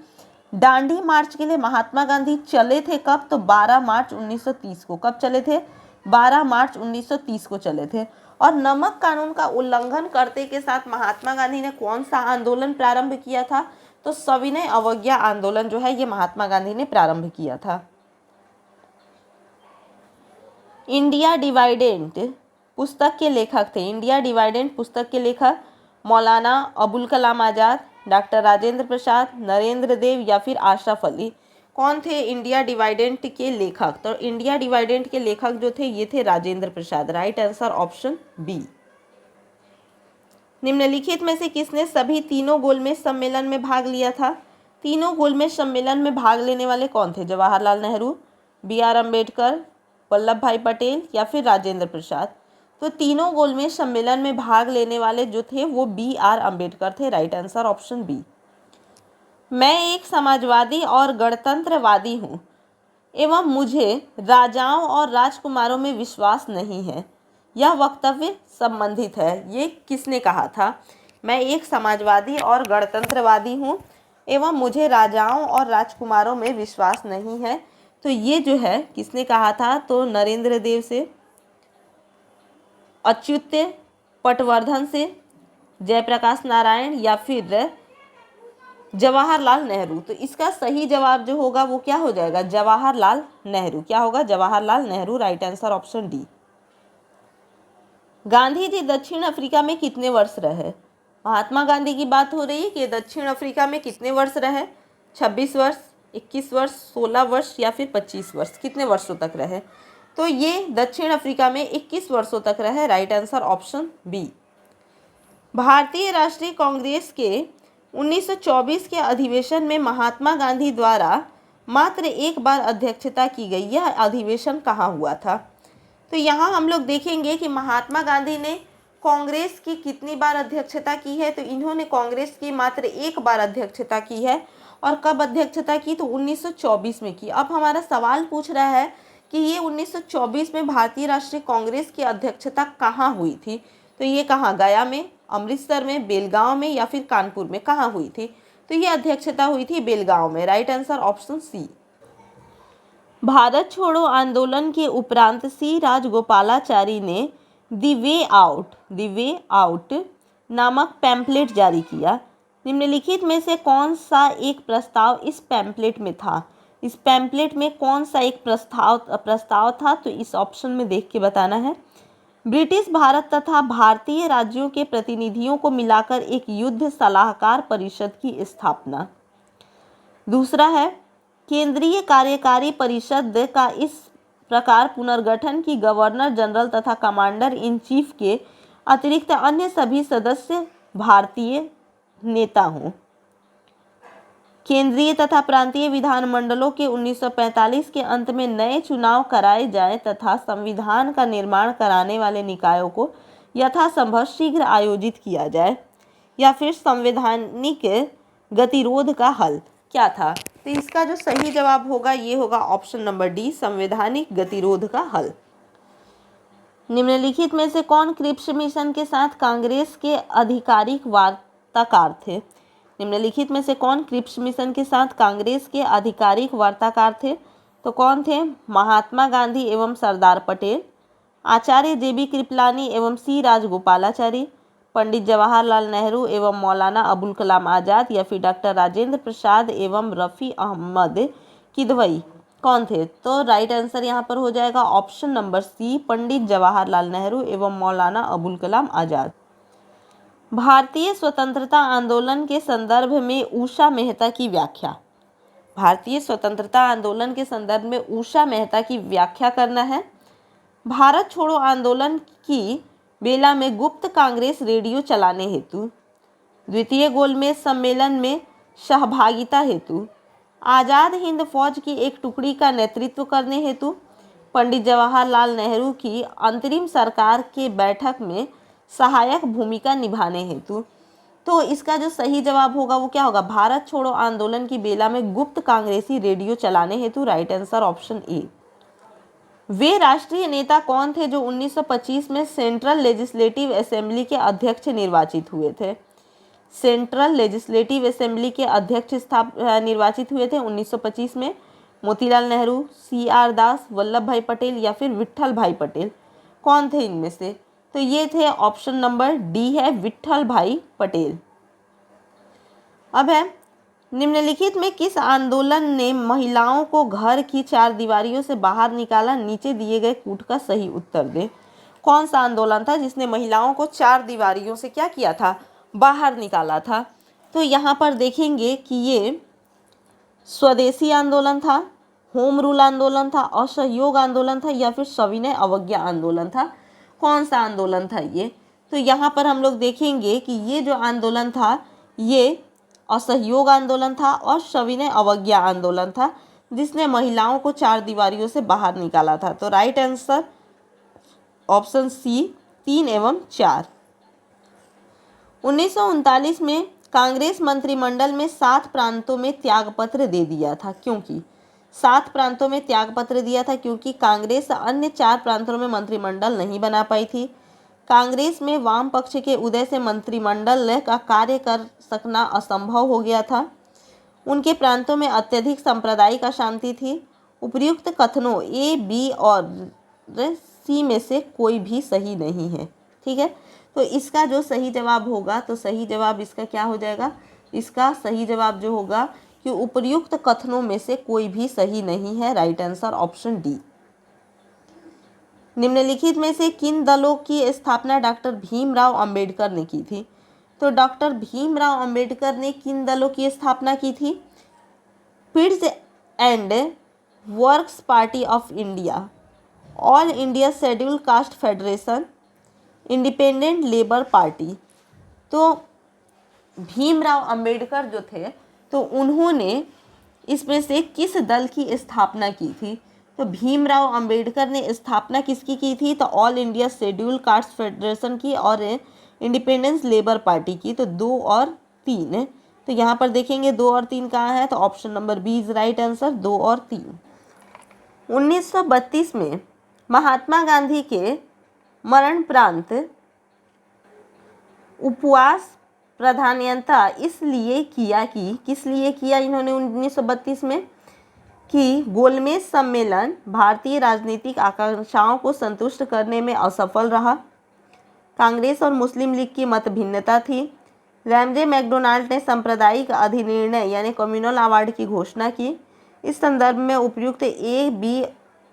Dandi march के लिए महात्मा गांधी चले थे कब, तो 12 मार्च 1930 को। कब चले थे, 12 मार्च 1930 को चले थे। और नमक कानून का उल्लंघन करते के साथ महात्मा गांधी ने कौन सा आंदोलन प्रारंभ किया था, तो सविनय अवज्ञा आंदोलन जो है ये महात्मा गांधी ने प्रारंभ किया था। इंडिया डिवाइडेंट पुस्तक के लेखक थे। इंडिया डिवाइडेंट पुस्तक के लेखक मौलाना अबुल कलाम आज़ाद, डॉक्टर राजेंद्र प्रसाद, नरेंद्र देव या फिर अशरफ अली। कौन थे इंडिया डिवाइडेंट के लेखक, तो इंडिया डिवाइडेंट के लेखक जो थे ये थे Rajendra Prasad. Right answer option B. निम्नलिखित में से किसने सभी तीनों गोलमेज सम्मेलन में भाग लिया था। तीनों गोलमेज सम्मेलन में भाग लेने वाले कौन थे, जवाहरलाल नेहरू, BR अम्बेडकर, वल्लभ भाई पटेल या फिर राजेंद्र प्रसाद। तो तीनों गोलमेज सम्मेलन में भाग लेने वाले जो थे वो BR अम्बेडकर थे। Right answer option B. मैं एक समाजवादी और गणतंत्रवादी हूँ एवं मुझे राजाओं और राजकुमारों में विश्वास नहीं है, यह वक्तव्य संबंधित है। ये किसने कहा था, मैं एक समाजवादी और गणतंत्रवादी हूँ एवं मुझे राजाओं और राजकुमारों में विश्वास नहीं है। तो ये जो है किसने कहा था, तो नरेंद्र देव से, अच्युत पटवर्धन से, जयप्रकाश नारायण या फिर जवाहरलाल नेहरू। तो इसका सही जवाब जो होगा वो क्या हो जाएगा, जवाहरलाल नेहरू। क्या होगा, Jawaharlal Nehru. Right answer option D. Gandhi ji दक्षिण अफ्रीका में कितने वर्ष रहे। महात्मा गांधी की बात हो रही है कि दक्षिण अफ्रीका में कितने वर्ष रहे, 26 वर्ष, 21 वर्ष, 16 वर्ष या फिर 25 वर्ष। कितने वर्षों तक रहे, तो ये दक्षिण अफ्रीका में 21 वर्षों तक रहे। Right answer option B. भारतीय राष्ट्रीय कांग्रेस के 1924 के अधिवेशन में महात्मा गांधी द्वारा मात्र एक बार अध्यक्षता की गई। यह अधिवेशन कहाँ हुआ था, तो यहाँ हम लोग देखेंगे कि महात्मा गांधी ने कांग्रेस की कितनी बार अध्यक्षता की है। तो इन्होंने कांग्रेस की मात्र एक बार अध्यक्षता की है। और कब अध्यक्षता की? तो 1924 में की। अब हमारा सवाल पूछ रहा है कि ये 1924 में भारतीय राष्ट्रीय कांग्रेस की अध्यक्षता कहाँ हुई थी। तो ये कहाँ? गया में, अमृतसर में, बेलगांव में या फिर कानपुर में, कहाँ हुई थी? तो ये अध्यक्षता हुई थी बेलगांव में। Right answer option C. Bharat छोड़ो आंदोलन के उपरांत सी राजगोपालाचारी ने द वे आउट नामक पैम्पलेट जारी किया। निम्नलिखित में से कौन सा एक प्रस्ताव इस पैम्पलेट में था? इस पैम्पलेट में कौन सा एक प्रस्ताव था? तो इस ऑप्शन में देख के बताना है। ब्रिटिश भारत तथा भारतीय राज्यों के प्रतिनिधियों को मिलाकर एक युद्ध सलाहकार परिषद की स्थापना। दूसरा है केंद्रीय कार्यकारी परिषद का इस प्रकार पुनर्गठन की गवर्नर जनरल तथा कमांडर इन चीफ के अतिरिक्त अन्य सभी सदस्य भारतीय नेता हों। केंद्रीय तथा प्रांतीय विधानमंडलों के 1945 के अंत में नए चुनाव कराए जाएं तथा संविधान का निर्माण कराने वाले निकायों को यथासंभव शीघ्र आयोजित किया जाए। या फिर संवैधानिक गतिरोध का हल क्या था? तो इसका जो सही जवाब होगा ये होगा ऑप्शन नंबर डी, संवैधानिक गतिरोध का हल। निम्नलिखित में से कौन क्रिप्स मिशन के साथ कांग्रेस के आधिकारिक वार्ताकार थे? निम्नलिखित में से कौन क्रिप्स मिशन के साथ कांग्रेस के आधिकारिक वार्ताकार थे? तो कौन थे? महात्मा गांधी एवं सरदार पटेल, आचार्य जेबी कृपलानी एवं सी राजगोपालाचारी, पंडित जवाहरलाल नेहरू एवं मौलाना अबुल कलाम आज़ाद, या फिर डॉक्टर राजेंद्र प्रसाद एवं रफ़ी अहमद किदवई कौन थे? तो राइट आंसर यहाँ पर हो जाएगा ऑप्शन नंबर सी, पंडित जवाहरलाल नेहरू एवं मौलाना अबुल कलाम आज़ाद। भारतीय स्वतंत्रता आंदोलन के संदर्भ में उषा मेहता की व्याख्या। भारतीय स्वतंत्रता आंदोलन के संदर्भ में उषा मेहता की व्याख्या करना है। भारत छोड़ो आंदोलन की बेला में गुप्त कांग्रेस रेडियो चलाने हेतु, द्वितीय गोलमेज सम्मेलन में सहभागिता हेतु, आज़ाद हिंद फौज की एक टुकड़ी का नेतृत्व करने हेतु, पंडित जवाहरलाल नेहरू की अंतरिम सरकार के बैठक में सहायक भूमिका निभाने हेतु। तो इसका जो सही जवाब होगा वो क्या होगा? भारत छोड़ो आंदोलन की बेला में गुप्त कांग्रेसी रेडियो चलाने हेतु। Right answer option A. वे राष्ट्रीय नेता कौन थे जो 1925 में सेंट्रल लेजिस्लेटिव असेंबली के अध्यक्ष निर्वाचित हुए थे? सेंट्रल लेजिस्लेटिव असेंबली के अध्यक्ष निर्वाचित हुए थे 1925 में। मोतीलाल नेहरू, CR दास, वल्लभ भाई पटेल या फिर विट्ठल भाई पटेल, कौन थे इनमें से? तो ये थे ऑप्शन नंबर डी है, विट्ठल भाई पटेल। अब है निम्नलिखित में किस आंदोलन ने महिलाओं को घर की चार दीवारियों से बाहर निकाला? नीचे दिए गए कूट का सही उत्तर दे। कौन सा आंदोलन था जिसने महिलाओं को चार दीवारियों से क्या किया था? बाहर निकाला था। तो यहाँ पर देखेंगे कि ये स्वदेशी आंदोलन था, होम रूल आंदोलन था, असहयोग आंदोलन था या फिर सविनय अवज्ञा आंदोलन था। कौन सा आंदोलन था ये? तो यहाँ पर हम लोग देखेंगे कि ये जो आंदोलन था ये असहयोग आंदोलन था और सविनय अवज्ञा आंदोलन था जिसने महिलाओं को चार दीवारियों से बाहर निकाला था। तो राइट आंसर ऑप्शन सी, 3 एवं 4। 1939 में कांग्रेस मंत्रिमंडल में 7 प्रांतों में त्यागपत्र दे दिया था। क्योंकि 7 प्रांतों में त्यागपत्र दिया था क्योंकि कांग्रेस अन्य 4 प्रांतों में मंत्रिमंडल नहीं बना पाई थी। कांग्रेस में वाम पक्ष के उदय से मंत्रिमंडल का कार्य कर सकना असंभव हो गया था। उनके प्रांतों में अत्यधिक सांप्रदायिक अशांति थी। उपर्युक्त कथनों ए, बी और सी में से कोई भी सही नहीं है। ठीक है, तो इसका जो सही जवाब होगा, तो सही जवाब इसका क्या हो जाएगा? इसका सही जवाब जो होगा कि उपर्युक्त कथनों में से कोई भी सही नहीं है। Right answer option D. निम्नलिखित में से किन दलों की स्थापना डॉक्टर भीमराव अंबेडकर ने की थी? तो डॉक्टर भीमराव अंबेडकर ने किन दलों की स्थापना की थी? पीड्स and works party of India, all India schedule caste federation, independent labour party. तो भीमराव अंबेडकर जो थे तो उन्होंने इसमें से किस दल की स्थापना की थी? तो भीमराव अंबेडकर ने स्थापना किसकी की थी? तो all India schedule caste federation की और इंडिपेंडेंस लेबर पार्टी की। तो 2 और 3। तो यहाँ पर देखेंगे 2 और 3 कहाँ है? तो option number B is right answer, 2 और 3। 1932 में महात्मा गांधी के मरणोपरांत उपवास प्रधानता इसलिए किया कि किस लिए किया इन्होंने 1932 में? कि गोलमेज सम्मेलन भारतीय राजनीतिक आकांक्षाओं को संतुष्ट करने में असफल रहा, कांग्रेस और मुस्लिम लीग की मत भिन्नता थी, रैमजे मैकडोनाल्ड ने सांप्रदायिक अधिनिर्णय यानी कम्युनल अवार्ड की घोषणा की। इस संदर्भ में उपयुक्त ए, बी,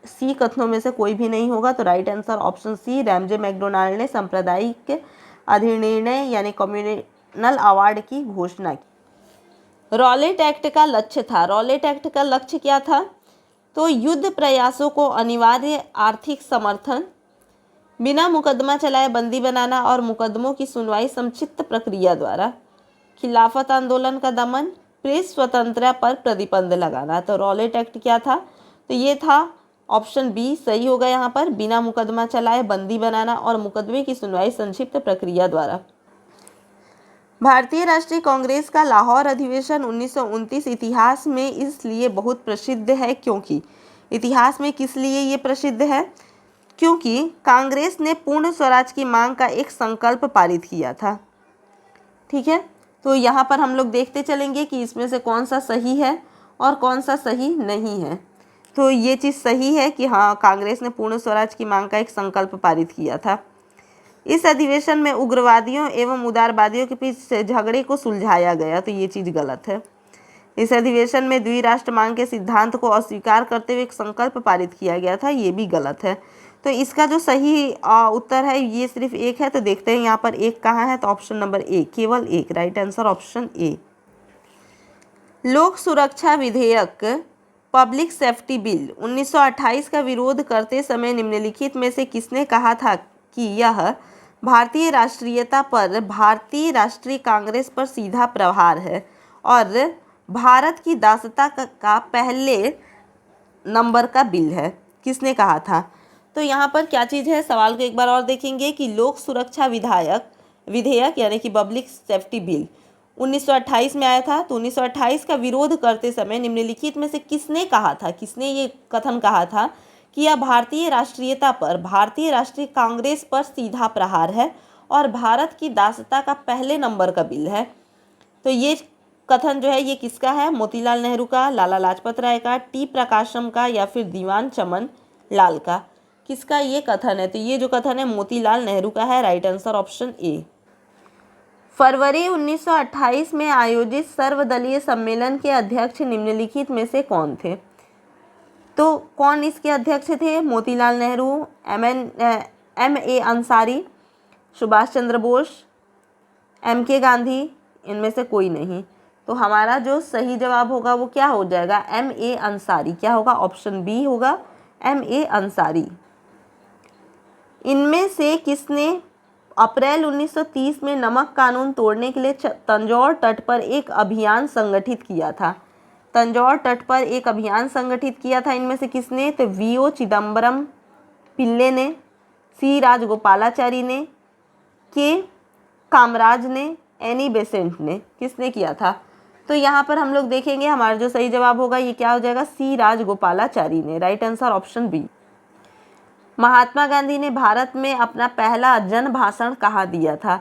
सी कथनों में से कोई भी नहीं होगा। तो right answer option C, Ramsay MacDonald ने सांप्रदायिक अधिनिर्णय यानी कम्युनल अवार्ड की घोषणा की। रॉलेट एक्ट का लक्ष्य था। रॉलेट एक्ट का लक्ष्य क्या था? तो युद्ध प्रयासों को अनिवार्य आर्थिक समर्थन, बिना मुकदमा चलाए बंदी बनाना और मुकदमों की सुनवाई संक्षिप्त प्रक्रिया द्वारा, खिलाफत आंदोलन का दमन, प्रेस स्वतंत्रता पर प्रतिबंध लगाना। तो रॉलेट एक्ट क्या था? तो ये था ऑप्शन बी सही होगा यहाँ पर, बिना मुकदमा चलाए बंदी बनाना और मुकदमे की सुनवाई संक्षिप्त प्रक्रिया द्वारा। भारतीय राष्ट्रीय कांग्रेस का लाहौर अधिवेशन 1929 इतिहास में इसलिए बहुत प्रसिद्ध है क्योंकि इतिहास में किस लिए ये प्रसिद्ध है? क्योंकि कांग्रेस ने पूर्ण स्वराज की मांग का एक संकल्प पारित किया था। ठीक है, तो यहाँ पर हम लोग देखते चलेंगे कि इसमें से कौन सा सही है और कौन सा सही नहीं है। तो ये चीज़ सही है कि हाँ, कांग्रेस ने पूर्ण स्वराज की मांग का एक संकल्प पारित किया था। इस अधिवेशन में उग्रवादियों एवं उदारवादियों के बीच झगड़े को सुलझाया गया। तो ये चीज़ गलत है। इस अधिवेशन में द्विराष्ट्र मांग के सिद्धांत को अस्वीकार करते हुए एक संकल्प पारित किया गया था। ये भी गलत है। तो इसका जो सही उत्तर है ये सिर्फ एक है। तो देखते हैं यहाँ पर एक कहाँ है? तो ऑप्शन नंबर ए, केवल एक। राइट आंसर ऑप्शन ए। लोक सुरक्षा विधेयक पब्लिक सेफ्टी बिल 1928 का विरोध करते समय निम्नलिखित में से किसने कहा था कि यह भारतीय राष्ट्रीयता पर भारतीय राष्ट्रीय कांग्रेस पर सीधा प्रहार है और भारत की दासता का पहले नंबर का बिल है? किसने कहा था? तो यहाँ पर क्या चीज़ है? सवाल को एक बार और देखेंगे कि लोक सुरक्षा विधेयक यानी कि पब्लिक सेफ्टी बिल 1928 में आया था। तो 1928 का विरोध करते समय निम्नलिखित में से किसने कहा था, किसने ये कथन कहा था कि यह भारतीय राष्ट्रीयता पर भारतीय राष्ट्रीय कांग्रेस पर सीधा प्रहार है और भारत की दासता का पहले नंबर का बिल है? तो ये कथन जो है ये किसका है? मोतीलाल नेहरू का, लाला लाजपत राय का, टी प्रकाशम का या फिर दीवान चमन लाल का? किसका ये कथन है? तो ये जो कथन है मोतीलाल नेहरू का है। Right answer option A. फरवरी 1928 में आयोजित सर्वदलीय सम्मेलन के अध्यक्ष निम्नलिखित में से कौन थे? तो कौन इसके अध्यक्ष थे? मोतीलाल नेहरू, M.A. अंसारी, सुभाष चंद्र बोस, M.K. गांधी, इनमें से कोई नहीं। तो हमारा जो सही जवाब होगा वो क्या हो जाएगा? M.A. अंसारी। क्या होगा? ऑप्शन बी होगा, M.A. अंसारी। इनमें से किसने अप्रैल 1930 में नमक कानून तोड़ने के लिए तंजौर तट पर एक अभियान संगठित किया था? तंजौर तट पर एक अभियान संगठित किया था इनमें से किसने? तो V.O. चिदम्बरम पिल्ले ने, C. राजगोपालाचारी ने, K. कामराज ने, एनी बेसेंट ने? किसने किया था? तो यहाँ पर हम लोग देखेंगे हमारा जो सही जवाब होगा ये क्या हो जाएगा? C. राजगोपालाचारी ने। Right answer option B. Mahatma Gandhi ने भारत में अपना पहला जन भाषण कहाँ दिया था?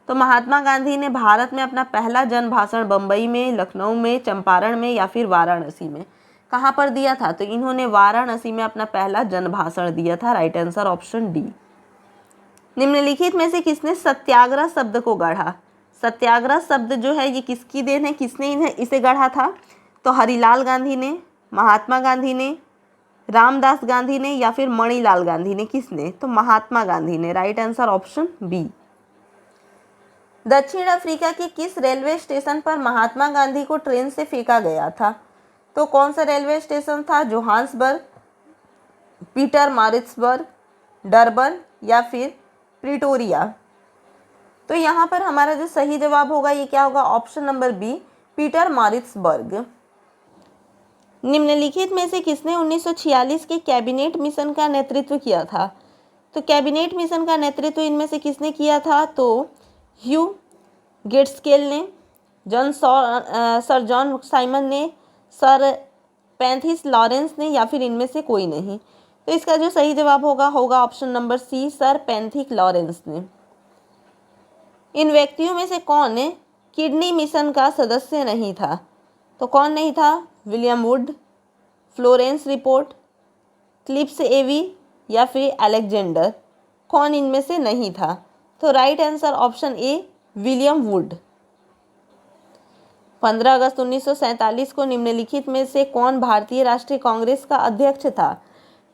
तो महात्मा गांधी ने भारत में अपना पहला जन भाषण बम्बई में, लखनऊ में, चंपारण में या फिर वाराणसी में कहाँ पर दिया था? तो इन्होंने वाराणसी में अपना पहला जन भाषण दिया था। Right answer option D. निम्नलिखित में से किसने सत्याग्रह शब्द को गढ़ा? सत्याग्रह शब्द जो है ये किसकी देन है? किसने इसे गढ़ा था? तो हरिलाल गांधी ने, महात्मा गांधी ने, रामदास गांधी ने या फिर मणिलाल गांधी ने? किसने? तो महात्मा गांधी ने। Right answer option B. दक्षिण अफ्रीका के किस रेलवे स्टेशन पर महात्मा गांधी को ट्रेन से फेंका गया था? तो कौन सा रेलवे स्टेशन था? जोहान्सबर्ग, पीटरमारिट्सबर्ग, डरबन या फिर प्रिटोरिया? तो यहाँ पर हमारा जो सही जवाब होगा ये क्या होगा? Option number B, Pietermaritzburg. निम्नलिखित में से किसने 1946 के कैबिनेट मिशन का नेतृत्व किया था? तो कैबिनेट मिशन का नेतृत्व इनमें से किसने किया था? तो ह्यू गेट्सकेल ने, सर जॉन साइमन ने, सर पैंथिस लॉरेंस ने, या फिर इनमें से कोई नहीं। तो इसका जो सही जवाब होगा option number C, sir Pethick Lawrence ने। इन व्यक्तियों में से कौन किडनी मिशन का सदस्य नहीं था? तो कौन नहीं था? विलियम वुड, फ्लोरेंस रिपोर्ट, क्लिप्स एवी, या फिर अलेक्जेंडर। कौन इनमें से नहीं था? तो right answer option A, William Wood. 15 अगस्त 1947 को निम्नलिखित में से कौन भारतीय राष्ट्रीय कांग्रेस का अध्यक्ष था?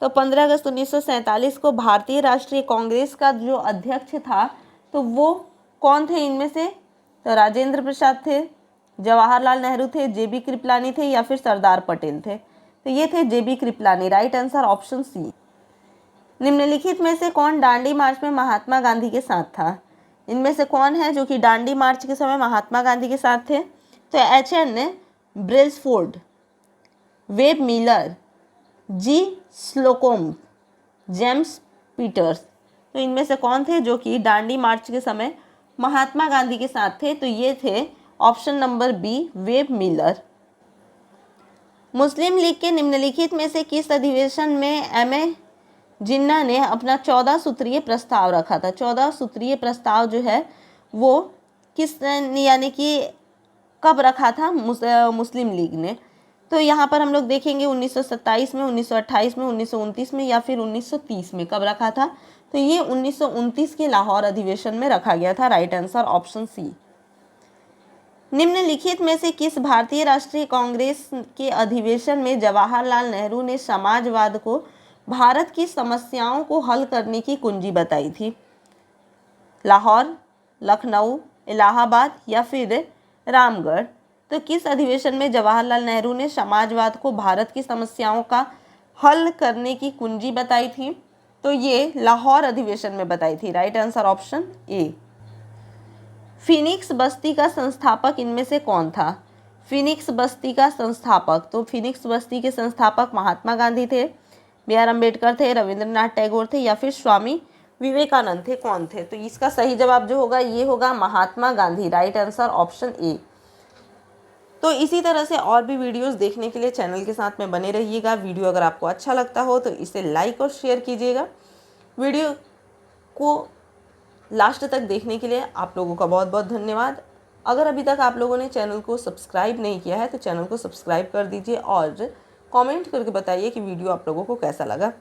तो 15 अगस्त 1947 को भारतीय राष्ट्रीय कांग्रेस का जो अध्यक्ष था तो वो कौन थे इनमें से? तो राजेंद्र प्रसाद थे, जवाहरलाल नेहरू थे, जेबी कृपलानी थे, या फिर सरदार पटेल थे। तो ये थे JB Kripalani. Right answer option C. निम्नलिखित में से कौन दांडी मार्च में महात्मा गांधी के साथ था? इनमें से कौन है जो कि दांडी मार्च के समय महात्मा गांधी के साथ थे? तो एच.एन. ब्रेसफोर्ड, वेब मिलर, जी स्लोकोम, जेम्स पीटर्स। तो इनमें से कौन थे जो कि दांडी मार्च के समय महात्मा गांधी के साथ थे? तो ये थे option number B, Webb Miller. Muslim League के निम्नलिखित में से किस अधिवेशन में एम.ए. जिन्ना ने अपना 14 सूत्रीय प्रस्ताव रखा था? 14 सूत्रीय प्रस्ताव जो है वो किस यानी कि कब रखा था मुस्लिम लीग ने? तो यहाँ पर हम लोग देखेंगे 1927 में, 1928 में, 1929 में, या फिर 1930 में। कब रखा था? तो ये 1929 के लाहौर अधिवेशन में रखा गया था। Right answer option C. निम्नलिखित में से किस भारतीय राष्ट्रीय कांग्रेस के अधिवेशन में जवाहरलाल नेहरू ने समाजवाद को भारत की समस्याओं को हल करने की कुंजी बताई थी? लाहौर, लखनऊ, इलाहाबाद, या फिर रामगढ़। तो किस अधिवेशन में जवाहरलाल नेहरू ने समाजवाद को भारत की समस्याओं का हल करने की कुंजी बताई थी? तो ये लाहौर अधिवेशन में बताई थी। राइट आंसर ऑप्शन ए। फिनिक्स बस्ती का संस्थापक इनमें से कौन था? फिनिक्स बस्ती का संस्थापक, तो फिनिक्स बस्ती के संस्थापक महात्मा गांधी थे, B.R. अम्बेडकर थे, रविंद्रनाथ टैगोर थे, या फिर स्वामी विवेकानंद थे। कौन थे? तो इसका सही जवाब जो होगा ये होगा Mahatma Gandhi. Right answer option A. तो इसी तरह से और भी वीडियोस देखने के लिए चैनल के साथ में बने रहिएगा। वीडियो अगर आपको अच्छा लगता हो तो इसे लाइक और शेयर कीजिएगा। वीडियो को लास्ट तक देखने के लिए आप लोगों का बहुत बहुत धन्यवाद। अगर अभी तक आप लोगों ने चैनल को सब्सक्राइब नहीं किया है तो चैनल को सब्सक्राइब कर दीजिए और कमेंट करके बताइए कि वीडियो आप लोगों को कैसा लगा।